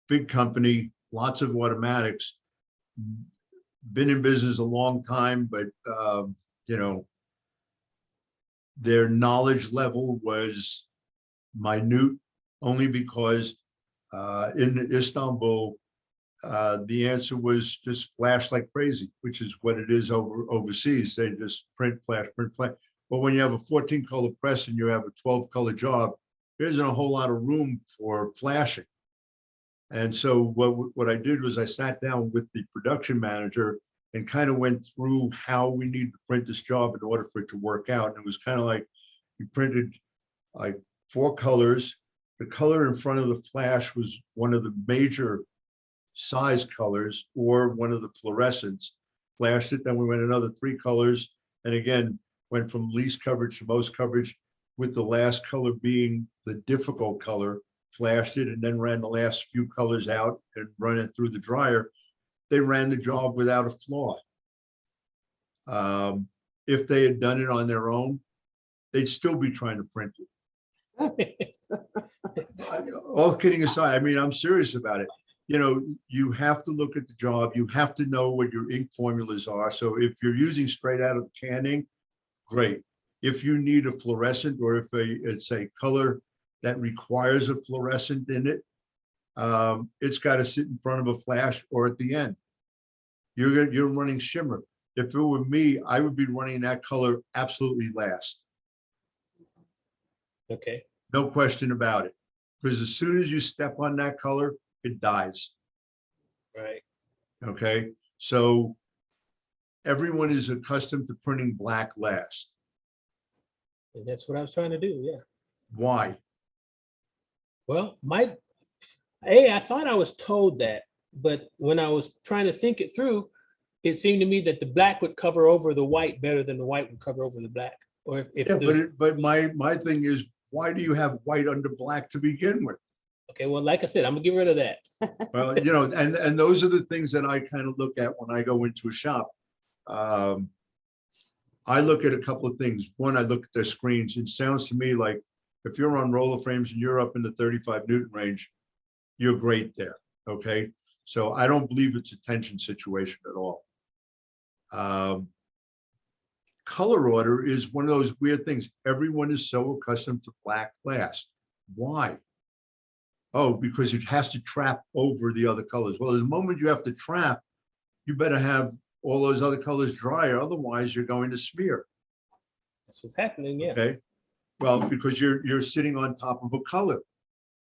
Big company, lots of automatics, been in business a long time, but you know, their knowledge level was minute, only because in Istanbul, the answer was just flash like crazy, which is what it is overseas. They just print, flash, print, flash. But when you have a 14-color press and you have a 12-color job, there isn't a whole lot of room for flashing. And so what I did was I sat down with the production manager and kind of went through how we need to print this job in order for it to work out. And it was kind of like we printed like 4 colors. The color in front of the flash was one of the major size colors or one of the fluorescents. Flashed it, then we went another 3 colors, and again went from least coverage to most coverage, with the last color being the difficult color. Flashed it and then ran the last few colors out and run it through the dryer. They ran the job without a flaw. If they had done it on their own, they'd still be trying to print it. All kidding aside, I mean, I'm serious about it. You know, you have to look at the job. You have to know what your ink formulas are. So if you're using straight out of the can ink, great. If you need a fluorescent, or if it's a color that requires a fluorescent in it, it's got to sit in front of a flash or at the end. You're running shimmer. If it were me, I would be running that color absolutely last. Okay. No question about it. Because as soon as you step on that color, it dies. Right. Okay. So everyone is accustomed to printing black last. And that's what I was trying to do. Yeah. Why? Well, I thought I was told that, but when I was trying to think it through, it seemed to me that the black would cover over the white better than the white would cover over the black. Or if Yeah, there's, but my thing is, why do you have white under black to begin with? okay, well, like I said, I'm gonna get rid of that. Well, you know, and those are the things that I kind of look at when I go into a shop. I look at a couple of things. One, I look at their screens. It sounds to me like if you're on roller frames and you're up in the 35 Newton range, you're great there. Okay. So I don't believe it's a tension situation at all. Color order is one of those weird things. Everyone is so accustomed to black last. Why? Oh, because it has to trap over the other colors. Well, the moment you have to trap, you better have all those other colors drier. Otherwise, you're going to smear. That's what's happening. Yeah. Okay. Well, because you're sitting on top of a color.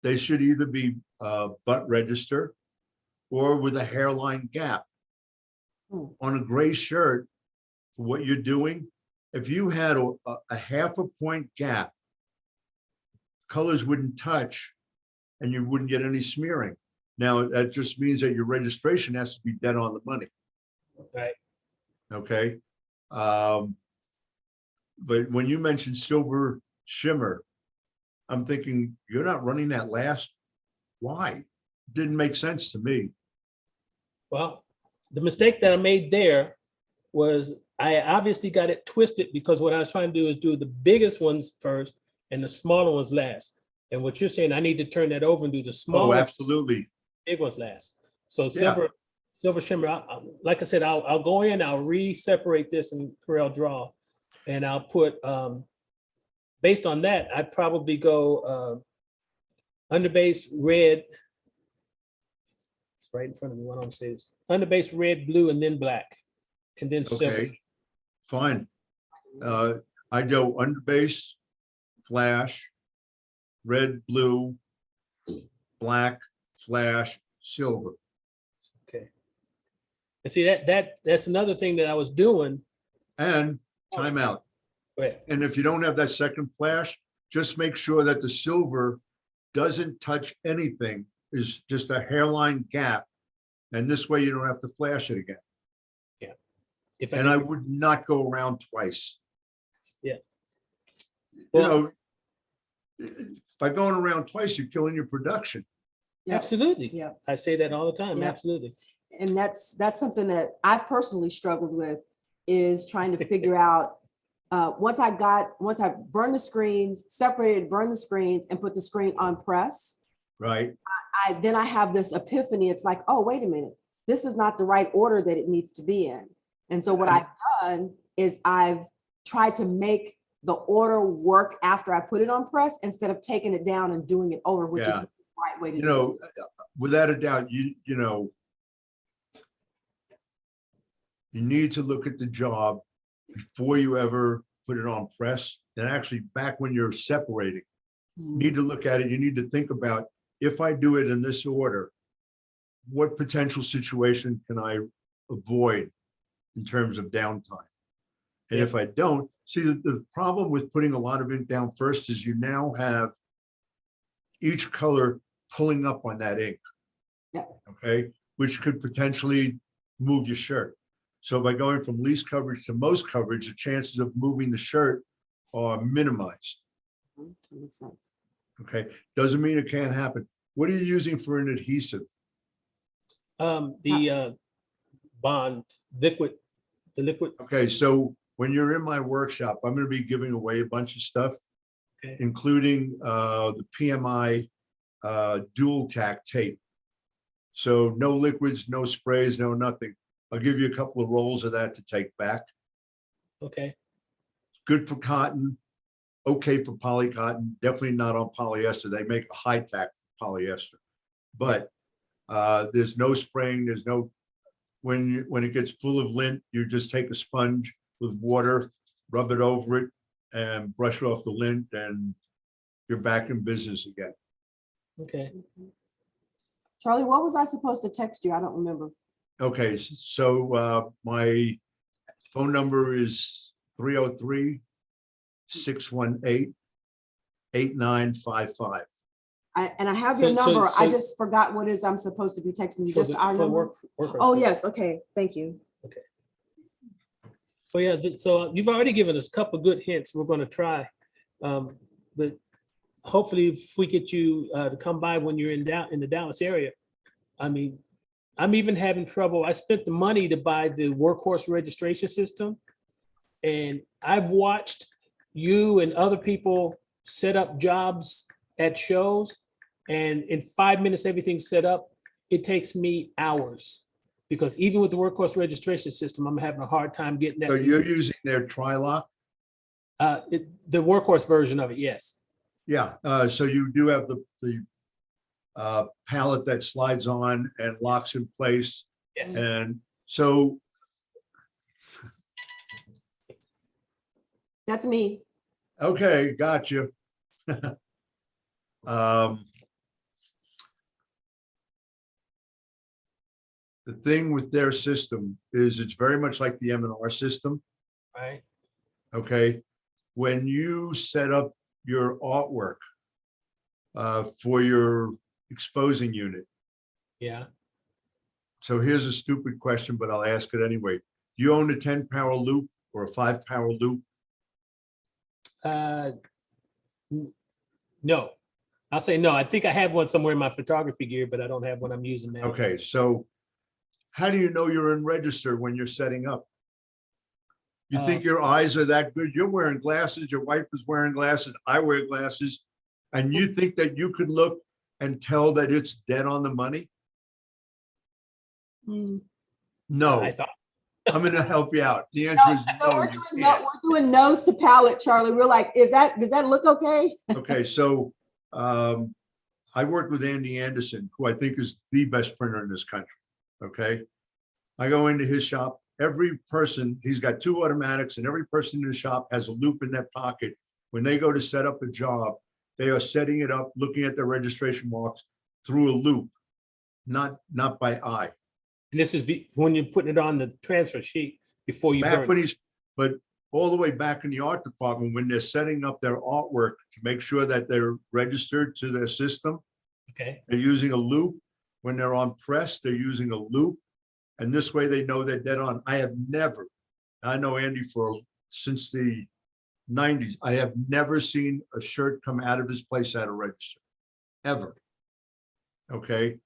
They should either be butt register or with a hairline gap. On a gray shirt, for what you're doing, if you had a half a point gap, colors wouldn't touch and you wouldn't get any smearing. Now, that just means that your registration has to be dead on the money. Right. Okay. But when you mentioned silver shimmer, I'm thinking, you're not running that last? Why? Didn't make sense to me. Well, the mistake that I made there was I obviously got it twisted because what I was trying to do is do the biggest ones first and the smaller ones last. And what you're saying, I need to turn that over and do the Oh, smaller, absolutely. big ones last. So Yeah. silver shimmer, like I said, I'll go in, I'll re-separate this in Corel Draw, and I'll put, based on that, I'd probably go underbase red. It's right in front of me. What I'm saying is underbase red, blue, and then black, and then silver. Okay, fine. I go underbase, flash, red, blue, black, flash, silver. Okay. And see that's another thing that I was doing. And timeout. Right. And if you don't have that second flash, just make sure that the silver doesn't touch anything, is just a hairline gap. And this way you don't have to flash it again. If And I would not go around twice. Yeah. You Well- know, by going around twice, you're killing your production. Yeah, Absolutely. yeah. I say that all the time. Yeah. Absolutely. And that's something that I personally struggled with, is trying to figure out, once I burned the screens, burned the screens and put the screen on press, Right? then I have this epiphany. It's like, oh, wait a minute, this is not the right order that it needs to be in. And so what I've done is I've tried to make the order work after I put it on press, instead of taking it down and doing it over, which is Yeah. the right way to You do know, without a doubt, you know, you need to look at the job before you ever put it on press. And actually, back when you're separating, it. you need to look at it. You need to think about, if I do it in this order, what potential situation can I avoid in terms of downtime? And if I don't, see, the problem with putting a lot of ink down first is you now have each color pulling up on that ink. Yeah. Okay, which could potentially move your shirt. So by going from least coverage to most coverage, the chances of moving the shirt are minimized. That makes sense. Okay, doesn't mean it can't happen. What are you using for an adhesive? The bond liquid, the liquid. Okay, so when you're in my workshop, I'm going to be giving away a bunch of stuff, Okay. including the PMI dual tack tape. So no liquids, no sprays, no nothing. I'll give you a couple of rolls of that to take back. Okay. It's good for cotton, okay for poly cotton, definitely not on polyester. They make a high tack for polyester. But there's no spraying, there's no, when it gets full of lint, you just take a sponge with water, rub it over it, and brush off the lint, and you're back in business again. Okay. Charlie, what was I supposed to text you? I don't remember. Okay, so my phone number is 303-618-8955. And I have your So- number. I so- just forgot what is I'm supposed to be texting you. For Just the- our for number. work- Oh, yes. Okay. Thank you. Oh, yeah. So you've already given us a couple of good hints. We're going to try. But hopefully if we get you to come by when you're in the Dallas area. I mean, I'm even having trouble. I spent the money to buy the workhorse registration system. And I've watched you and other people set up jobs at shows. And in 5 minutes, everything's set up. It takes me hours. Because even with the workhorse registration system, I'm having a hard time getting that. So you're using their tri-lock? The workhorse version of it, yes. Yeah, so you do have the pallet that slides on and locks in place. Yes. And so, That's me. okay, got you. The thing with their system is it's very much like the M&R system, Right. okay? When you set up your artwork for your exposing unit, Yeah. So here's a stupid question, but I'll ask it anyway. Do you own a 10 power loop or a 5 power loop? No, I'll say no. I think I have one somewhere in my photography gear, but I don't have one I'm using now. Okay, so how do you know you're in register when you're setting up? You think your eyes are that good? You're wearing glasses, your wife is wearing glasses, I wear glasses, and you think that you could look and tell that it's dead on the money? Mm. No, I thought, I'm gonna help you out. The answer is No, no, we're you doing, can't. we're doing nose to palate, Charlie. We're like, does that look okay? Okay, so I worked with Andy Anderson, who I think is the best printer in this country. Okay. I go into his shop, every person, he's got 2 automatics, and every person in the shop has a loop in their pocket. When they go to set up a job, they are setting it up, looking at their registration marks through a loop, not by eye. this is when you're putting it on the transfer sheet before you Back burn when it. he's, but all the way back in the art department, when they're setting up their artwork to make sure that they're registered to their system, Okay, they're using a loop. When they're on press, they're using a loop. And this way they know they're dead on. I know Andy since the 90s. I have never seen a shirt come out of his place at a register, ever. Okay.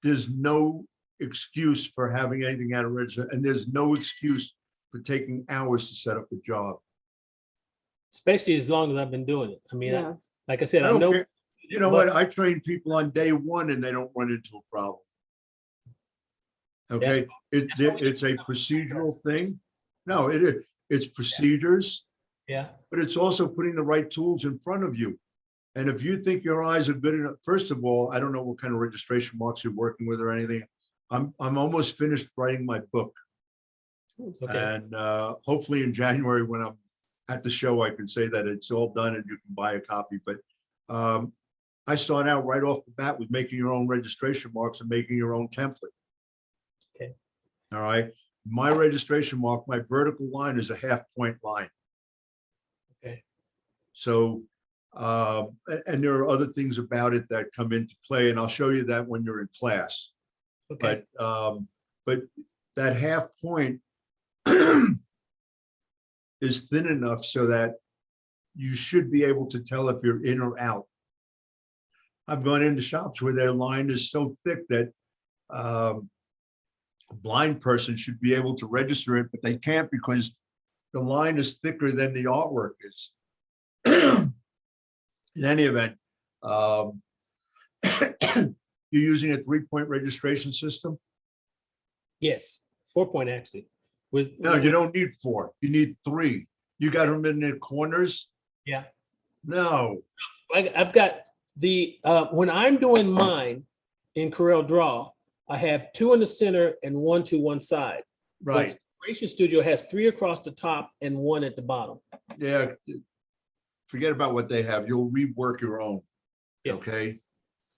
There's no excuse for having anything at a register, and there's no excuse for taking hours to set up a job. especially as long as I've been doing it. I mean, Yeah. like I said, I I don't know. care. You know but- what? I train people on day 1 and they don't run into a problem. Okay, that's what we it's a procedural thing. No, it is. It's procedures, Yeah, but it's also putting the right tools in front of you. And if you think your eyes are good enough, first of all, I don't know what kind of registration marks you're working with or anything. I'm almost finished writing my book. okay, And hopefully in January, when I'm at the show, I can say that it's all done and you can buy a copy. But I start out right off the bat with making your own registration marks and making your own template. Okay. All right. My registration mark, my vertical line is a 1/2 point line. okay, So, and there are other things about it that come into play, and I'll show you that when you're in class. okay. But that 1/2 point is thin enough so that you should be able to tell if you're in or out. I've gone into shops where their line is so thick that a blind person should be able to register it, but they can't because the line is thicker than the artwork is. In any event, you're using a 3-point registration system? Yes, 4-point actually. No, you don't need 4. You need 3. You got them in the corners? Yeah, No. I've got the, when I'm doing mine in Corel Draw, I have 2 in the center and 1 to one side. But Right. Separation Studio has 3 across the top and 1 at the bottom. Yeah. Forget about what they have. You'll rework your own. Yeah. Okay.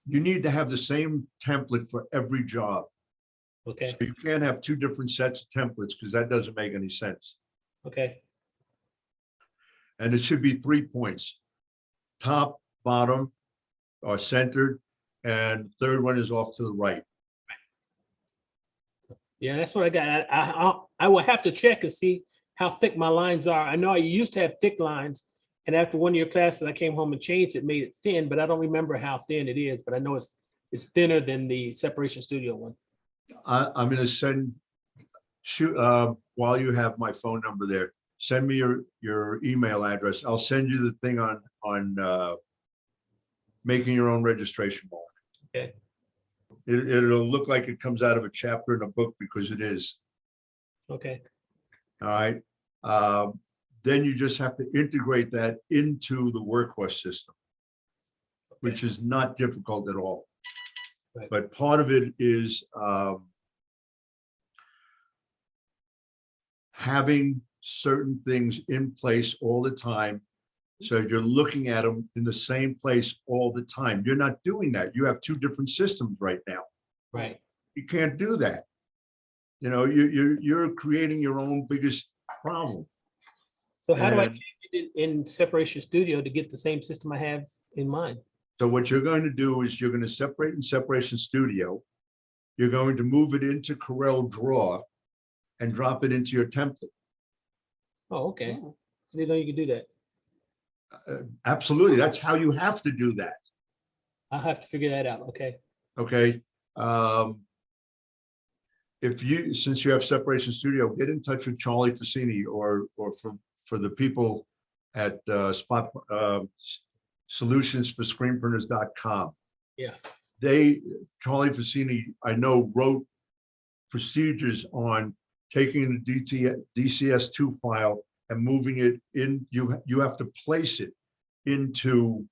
You need to have the same template for every job. Okay, So you can't have 2 different sets of templates because that doesn't make any sense. okay, And it should be 3 points. Top, bottom are centered, and third one is off to the right. yeah, that's what I got. I will have to check and see how thick my lines are. I know I used to have thick lines, and after one of your classes, I came home and changed it, made it thin, but I don't remember how thin it is. But I know it's thinner than the Separation Studio one. I'm going to shoot, while you have my phone number there, send me your email address. I'll send you the thing on making your own registration mark. Okay, It'll look like it comes out of a chapter in a book because it is. okay, All right. Then you just have to integrate that into the workhorse system, which is not difficult at all. Right. But part of it is having certain things in place all the time. So you're looking at them in the same place all the time. You're not doing that. You have 2 different systems right now. right. You can't do that. You know, you're creating your own biggest problem. So how do I And- change it in Separation Studio to get the same system I have in mind? So what you're going to do is you're going to separate in Separation Studio. you're going to move it into Corel Draw and drop it into your template. Oh, okay. Yeah. I didn't know you could do that. Absolutely. That's how you have to do that. I'll have to figure that out. Okay. Okay. If you, since you have Separation Studio, get in touch with Charlie Fassini or for the people at Spot solutionsforscreenprinters.com. Yeah. Charlie Fassini, I know, wrote procedures on taking the DCS2 file and moving it in. You have to place it into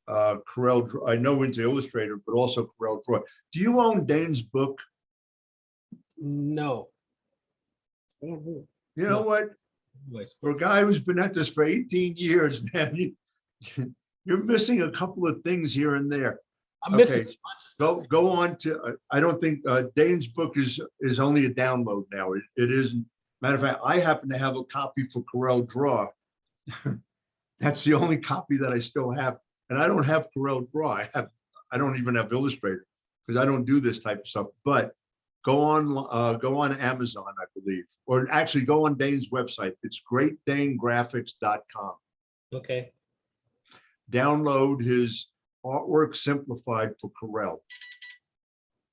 Corel. I know into Illustrator, but also Corel Draw. Do you own Dane's book? No. Damn, who? You know No. what? Anyways, For a guy who's been at this for 18 years, man, you're missing a couple of things here and there. I'm missing a Okay, bunch of stuff. Go on to, I don't think Dane's book is only a download now. It isn't. Matter of fact, I happen to have a copy for Corel Draw. That's the only copy that I still have. And I don't have Corel Draw. I don't even have Illustrator because I don't do this type of stuff. But go on Amazon, I believe, or actually go on Dane's website. It's greatdanegraphics.com. Okay. Download his artwork simplified for Corel.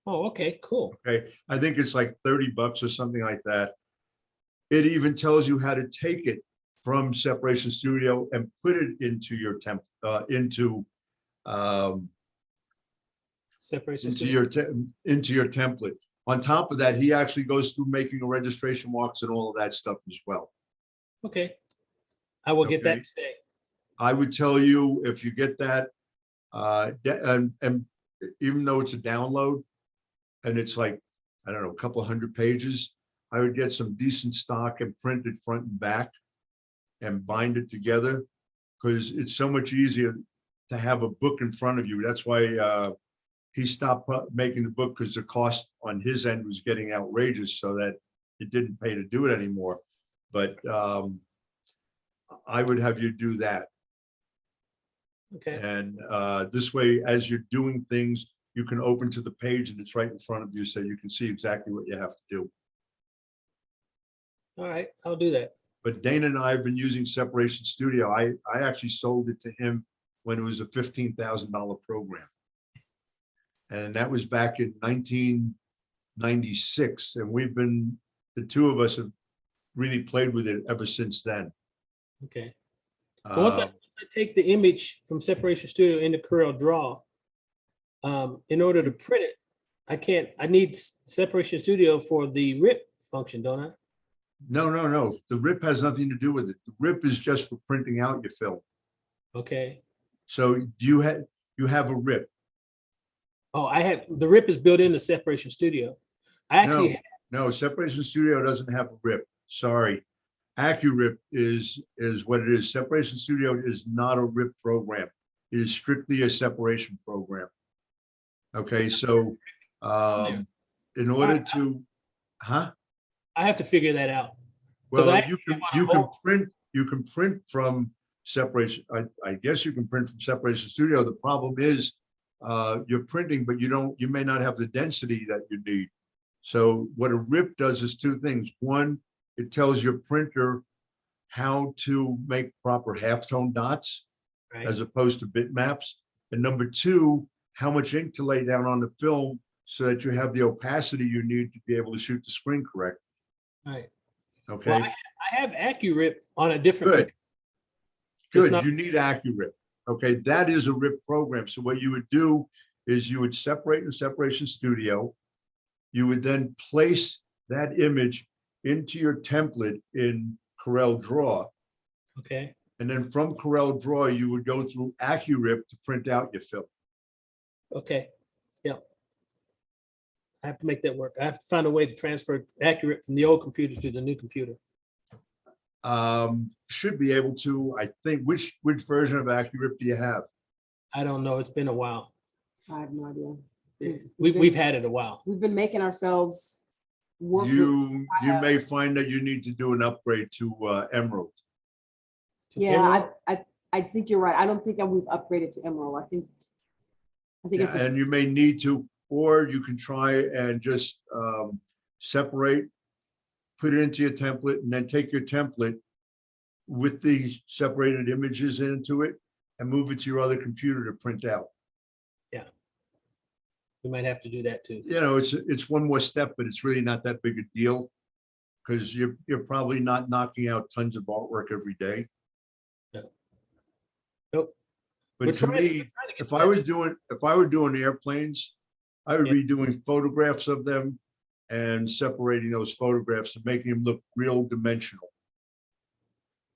Oh, okay, cool. Okay, I think it's like $30 or something like that. It even tells you how to take it from Separation Studio and put it into your Separation. into your template. On top of that, he actually goes through making a registration marks and all of that stuff as well. Okay. I will get Okay. that today. I would tell you, if you get that, and even though it's a download and it's like, I don't know, a couple hundred pages, I would get some decent stock and print it front and back and bind it together, because it's so much easier to have a book in front of you. That's why he stopped making the book, because the cost on his end was getting outrageous, so that it didn't pay to do it anymore. But I would have you do that. Okay. And this way, as you're doing things, you can open to the page and it's right in front of you, so you can see exactly what you have to do. All right, I'll do that. But Dana and I have been using Separation Studio. I actually sold it to him when it was a $15,000 program. And that was back in 1996. And the two of us have really played with it ever since then. Okay. So once I take the image from Separation Studio into Corel Draw, in order to print it, I need Separation Studio for the rip function, don't I? No. The RIP has nothing to do with it. The RIP is just for printing out your film. Okay. So you have a RIP. Oh, the rip is built into Separation Studio. I actually No, Separation Studio doesn't have a RIP. Sorry. AccuRip is what it is. Separation Studio is not a RIP program. It is strictly a separation program. Okay, so in order to, I have to figure that out. well, I you can print from Separation. I guess you can print from Separation Studio. The problem is you're printing, but you may not have the density that you need. So what a RIP does is two things. One, it tells your printer how to make proper halftone dots, Right. as opposed to bitmaps. And number two, how much ink to lay down on the film so that you have the opacity you need to be able to shoot the screen correctly. Right. Okay. Well, I have AccuRip on a different. Good. It's Good. not- You need AccuRip. Okay. That is a RIP program. So what you would do is you would separate in Separation Studio. You would then place that image into your template in Corel Draw. Okay. And then from Corel Draw, you would go through AccuRip to print out your film. Okay. Yeah. I have to make that work. I have to find a way to transfer AccuRip from the old computer to the new computer. Should be able to, I think. Which version of AccuRip do you have? I don't know. It's been a while. I have no idea. We've had it a while. We've been making ourselves work. You may find that you need to do an upgrade to Emerald. Yeah, I think you're right. I don't think we've upgraded to Emerald. I think Yeah, it's and you may need to. or you can try and just separate, put it into your template, and then take your template with the separated images into it and move it to your other computer to print out. We might have to do that too. You know, it's one more step, but it's really not that big a deal because you're probably not knocking out tons of artwork every day. No. Nope. But We're to trying- we're me, trying to get if to I that. was doing airplanes, I would Yeah. be doing photographs of them and separating those photographs and making them look real dimensional.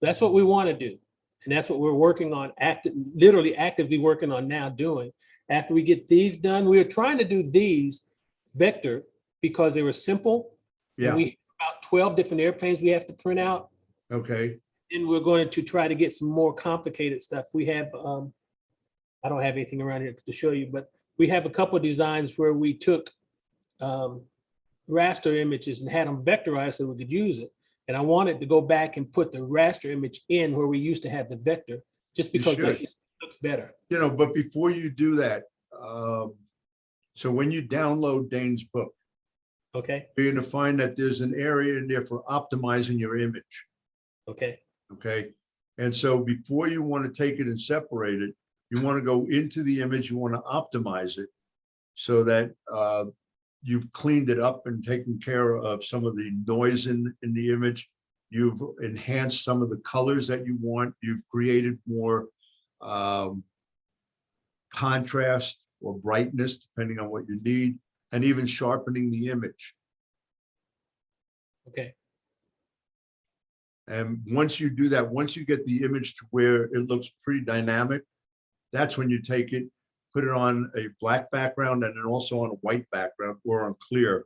That's what we want to do. And that's what we're working on, literally actively working on now doing. After we get these done, we are trying to do these vector because they were simple. And Yeah, we have about 12 different airplanes we have to print out. okay, And we're going to try to get some more complicated stuff. We have, I don't have anything around here to show you, but we have a couple of designs where we took raster images and had them vectorized so we could use it. And I wanted to go back and put the raster image in where we used to have the vector, just You because should. it looks better. you know, but before you do that, so when you download Dane's book, Okay, you're gonna find that there's an area in there for optimizing your image. okay, Okay, and so before you want to take it and separate it, you want to go into the image, you want to optimize it so that you've cleaned it up and taken care of some of the noise in the image. You've enhanced some of the colors that you want. You've created more contrast or brightness, depending on what you need, and even sharpening the image. okay, And once you do that, once you get the image to where it looks pretty dynamic, that's when you take it, put it on a black background and then also on a white background or on clear.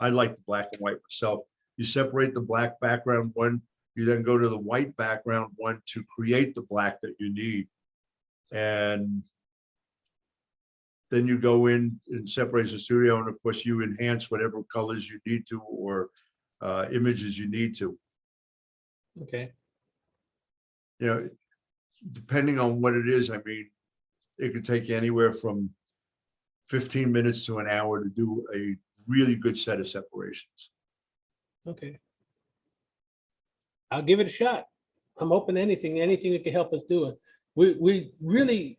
I like the black and white myself. You separate the black background one, you then go to the white background one to create the black that you need. And then you go in and separate the studio, and of course you enhance whatever colors you need to or images you need to. okay. You know, depending on what it is, I mean, it could take you anywhere from 15 minutes to an hour to do a really good set of separations. Okay. I'll give it a shot. I'm open to anything that can help us do it. We really,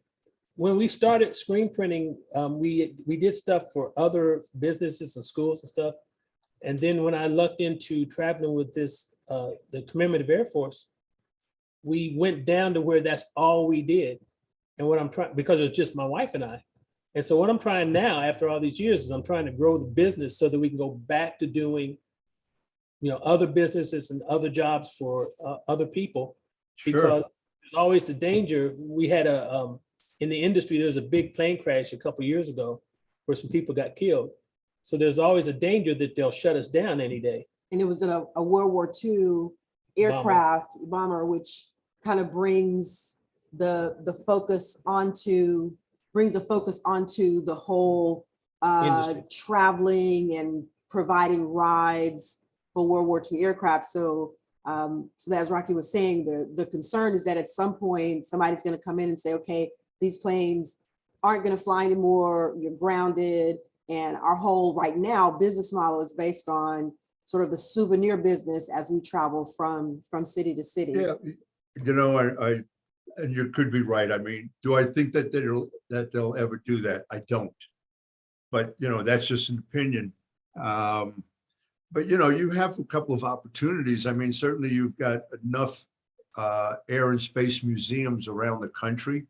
when we started screen printing, we did stuff for other businesses and schools and stuff. And then when I lucked into traveling with this, the Commemorative Air Force, we went down to where that's all we did. And what I'm trying, because it was just my wife and I. And so what I'm trying now, after all these years, is I'm trying to grow the business so that we can go back to doing, other businesses and other jobs for other people. Sure. Because there's always the danger. We had in the industry, there was a big plane crash a couple of years ago where some people got killed. So there's always a danger that they'll shut us down any day. And it was a World War II aircraft bomber, which kind of brings the focus onto the whole Industry. traveling and providing rides for World War II aircraft. So as Rocky was saying, the concern is that at some point somebody's going to come in and say, okay, these planes aren't going to fly anymore, you're grounded. And our whole right now business model is based on sort of the souvenir business as we travel from city to city. Yeah, you know, I and you could be right. I mean, do I think that they'll ever do that? I don't. But that's just an opinion. But you have a couple of opportunities. I mean, certainly you've got enough air and space museums around the country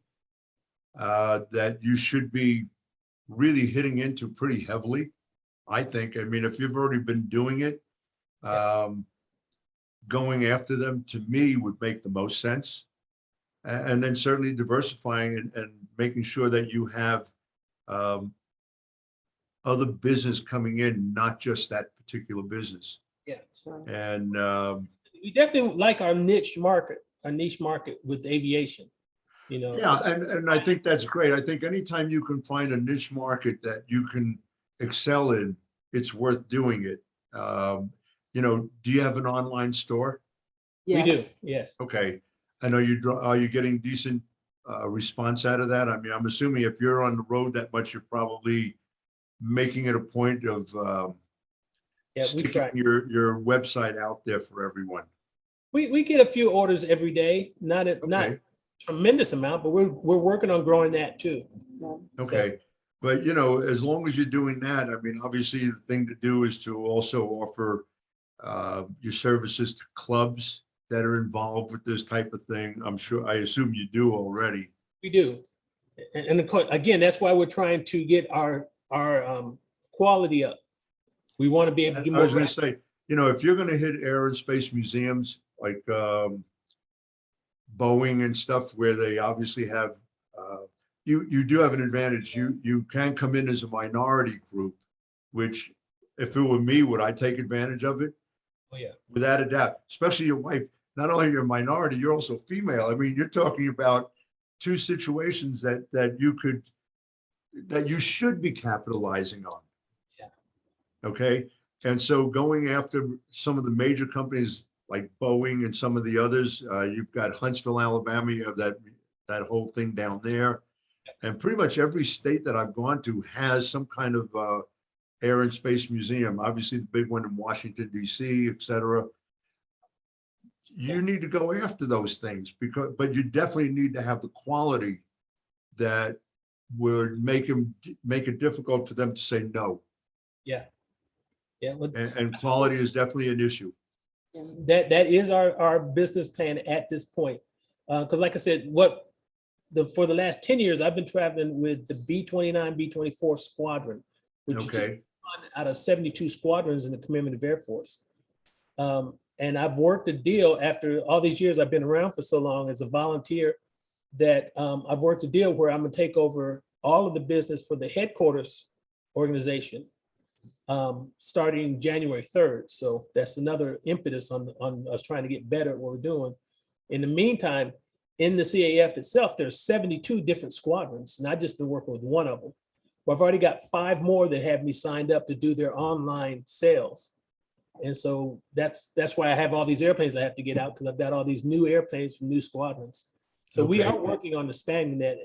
that you should be really hitting into pretty heavily, I think. I mean, if you've already been doing it, going after them to me would make the most sense. And then certainly diversifying and making sure that you have other business coming in, not just that particular business. Yeah. Sure. And We definitely like our niche market with aviation. yeah, and I think that's great. I think anytime you can find a niche market that you can excel in, it's worth doing it. Do you have an online store? We do, Yes. yes. Okay. I know are you getting decent response out of that? I mean, I'm assuming if you're on the road that much, you're probably making it a point of Yeah, we try. sticking your website out there for everyone. We get a few orders every day, not Okay. tremendous amount, but we're working on growing that too. Yeah. Okay, but you know, as long as you're doing that, I mean, obviously the thing to do is to also offer your services to clubs that are involved with this type of thing. I assume you do already. We do. And of course, again, that's why we're trying to get our quality up. We want to be able to I get was more. gonna say, you know, if you're gonna hit air and space museums like Boeing and stuff, where they obviously have, you do have an advantage. You can come in as a minority group, which if it were me, would I take advantage of it? Oh, yeah. Without a doubt, especially your wife. Not only you're a minority, you're also female. I mean, you're talking about two situations that you should be capitalizing on. Yeah. Okay. And so going after some of the major companies like Boeing and some of the others, you've got Huntsville, Alabama, you have that whole thing down there. And pretty much every state that I've gone to has some kind of air and space museum. Obviously the big one in Washington, DC, et cetera. You need to go after those things but you definitely need to have the quality that would make it difficult for them to say no. Yeah. Yeah. Well, And quality is definitely an issue. that is our business plan at this point. Because like I said, for the last 10 years, I've been traveling with the B-29, B-24 squadron, which is Okay. one out of 72 squadrons in the commemorative Air Force. And I've worked a deal after all these years I've been around for so long as a volunteer that I've worked a deal where I'm gonna take over all of the business for the headquarters organization starting January 3rd. So that's another impetus on us trying to get better at what we're doing. In the meantime, in the CAF itself, there's 72 different squadrons, and I've just been working with one of them. Well, I've already got 5 more that have me signed up to do their online sales. And so that's why I have all these airplanes I have to get out, because I've got all these new airplanes from new squadrons. So we Okay. are working on expanding that,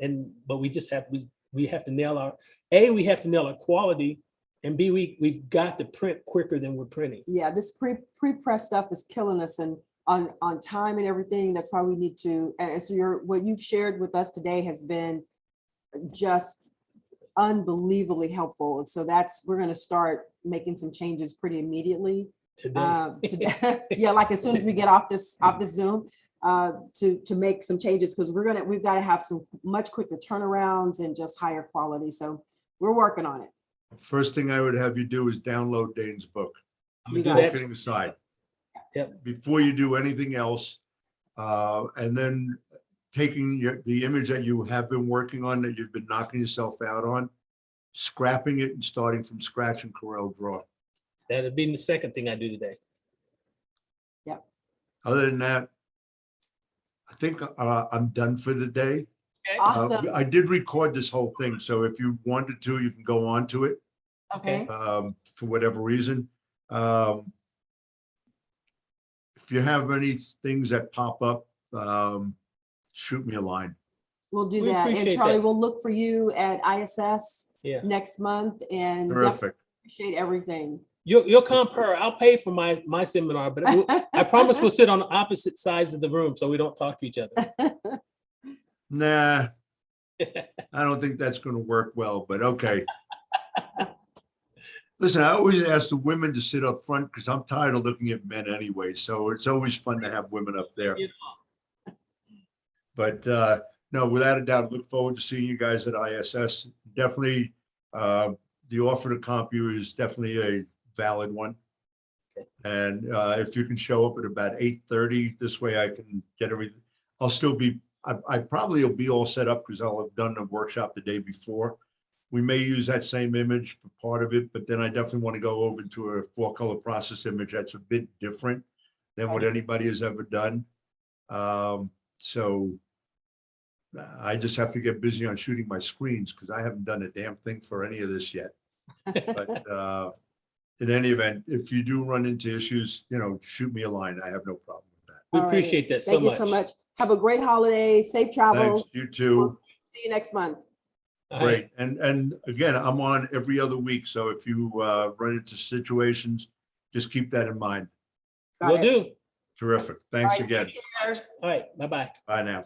but we just have to nail our quality, and B, we've got to print quicker than we're printing. Yeah, this pre-press stuff is killing us, and on time and everything. That's why we need to, and so what you've shared with us today has been just unbelievably helpful. And so we're going to start making some changes pretty immediately. Today. Yeah, like as soon as we get off this Zoom, to make some changes, because we've got to have some much quicker turnarounds and just higher quality. So we're working on it. First thing I would have you do is download Dane's book. I'm gonna do You got it. that. Marketing aside. Yep. Before you do anything else, and then taking the image that you have been working on, that you've been knocking yourself out on, scrapping it and starting from scratch in Corel Draw. That'll be the second thing I do today. Yep. Other than that, I think I'm done for the day. Okay. Awesome. I did record this whole thing, so if you wanted to, you can go on to it Okay. for whatever reason. If you have any things that pop up, shoot me a line. We'll do We that. And appreciate Charlie, that. we'll look for you at ISS Yeah. next month, and definitely Terrific. appreciate everything. You'll come per. I'll pay for my seminar, but I promise we'll sit on the opposite sides of the room so we don't talk to each other. Nah, I don't think that's going to work well, but okay. Listen, I always ask the women to sit up front because I'm tired of looking at men anyway. So it's always fun to have women up there. You But no, without a doubt, look forward to seeing you guys at ISS. Definitely, the offer to comp you is definitely a valid one. And if you can show up at about 8:30, this way I can get everything. I'll still be, I probably will be all set up because I'll have done the workshop the day before. We may use that same image for part of it, but then I definitely want to go over to a 4-color process image that's a bit different than what anybody has ever done. So I just have to get busy on shooting my screens because I haven't done a damn thing for any of this yet. But in any event, if you do run into issues, shoot me a line. I have no problem with that. We All right. appreciate that so Thank you much. so much. Have a great holiday. Safe travels. Thanks, you too. See you next month. All right. Great. And again, I'm on every other week. So if you run into situations, just keep that in mind. Got Will it. do. Terrific. Thanks All right, again. All right, bye-bye. Bye now.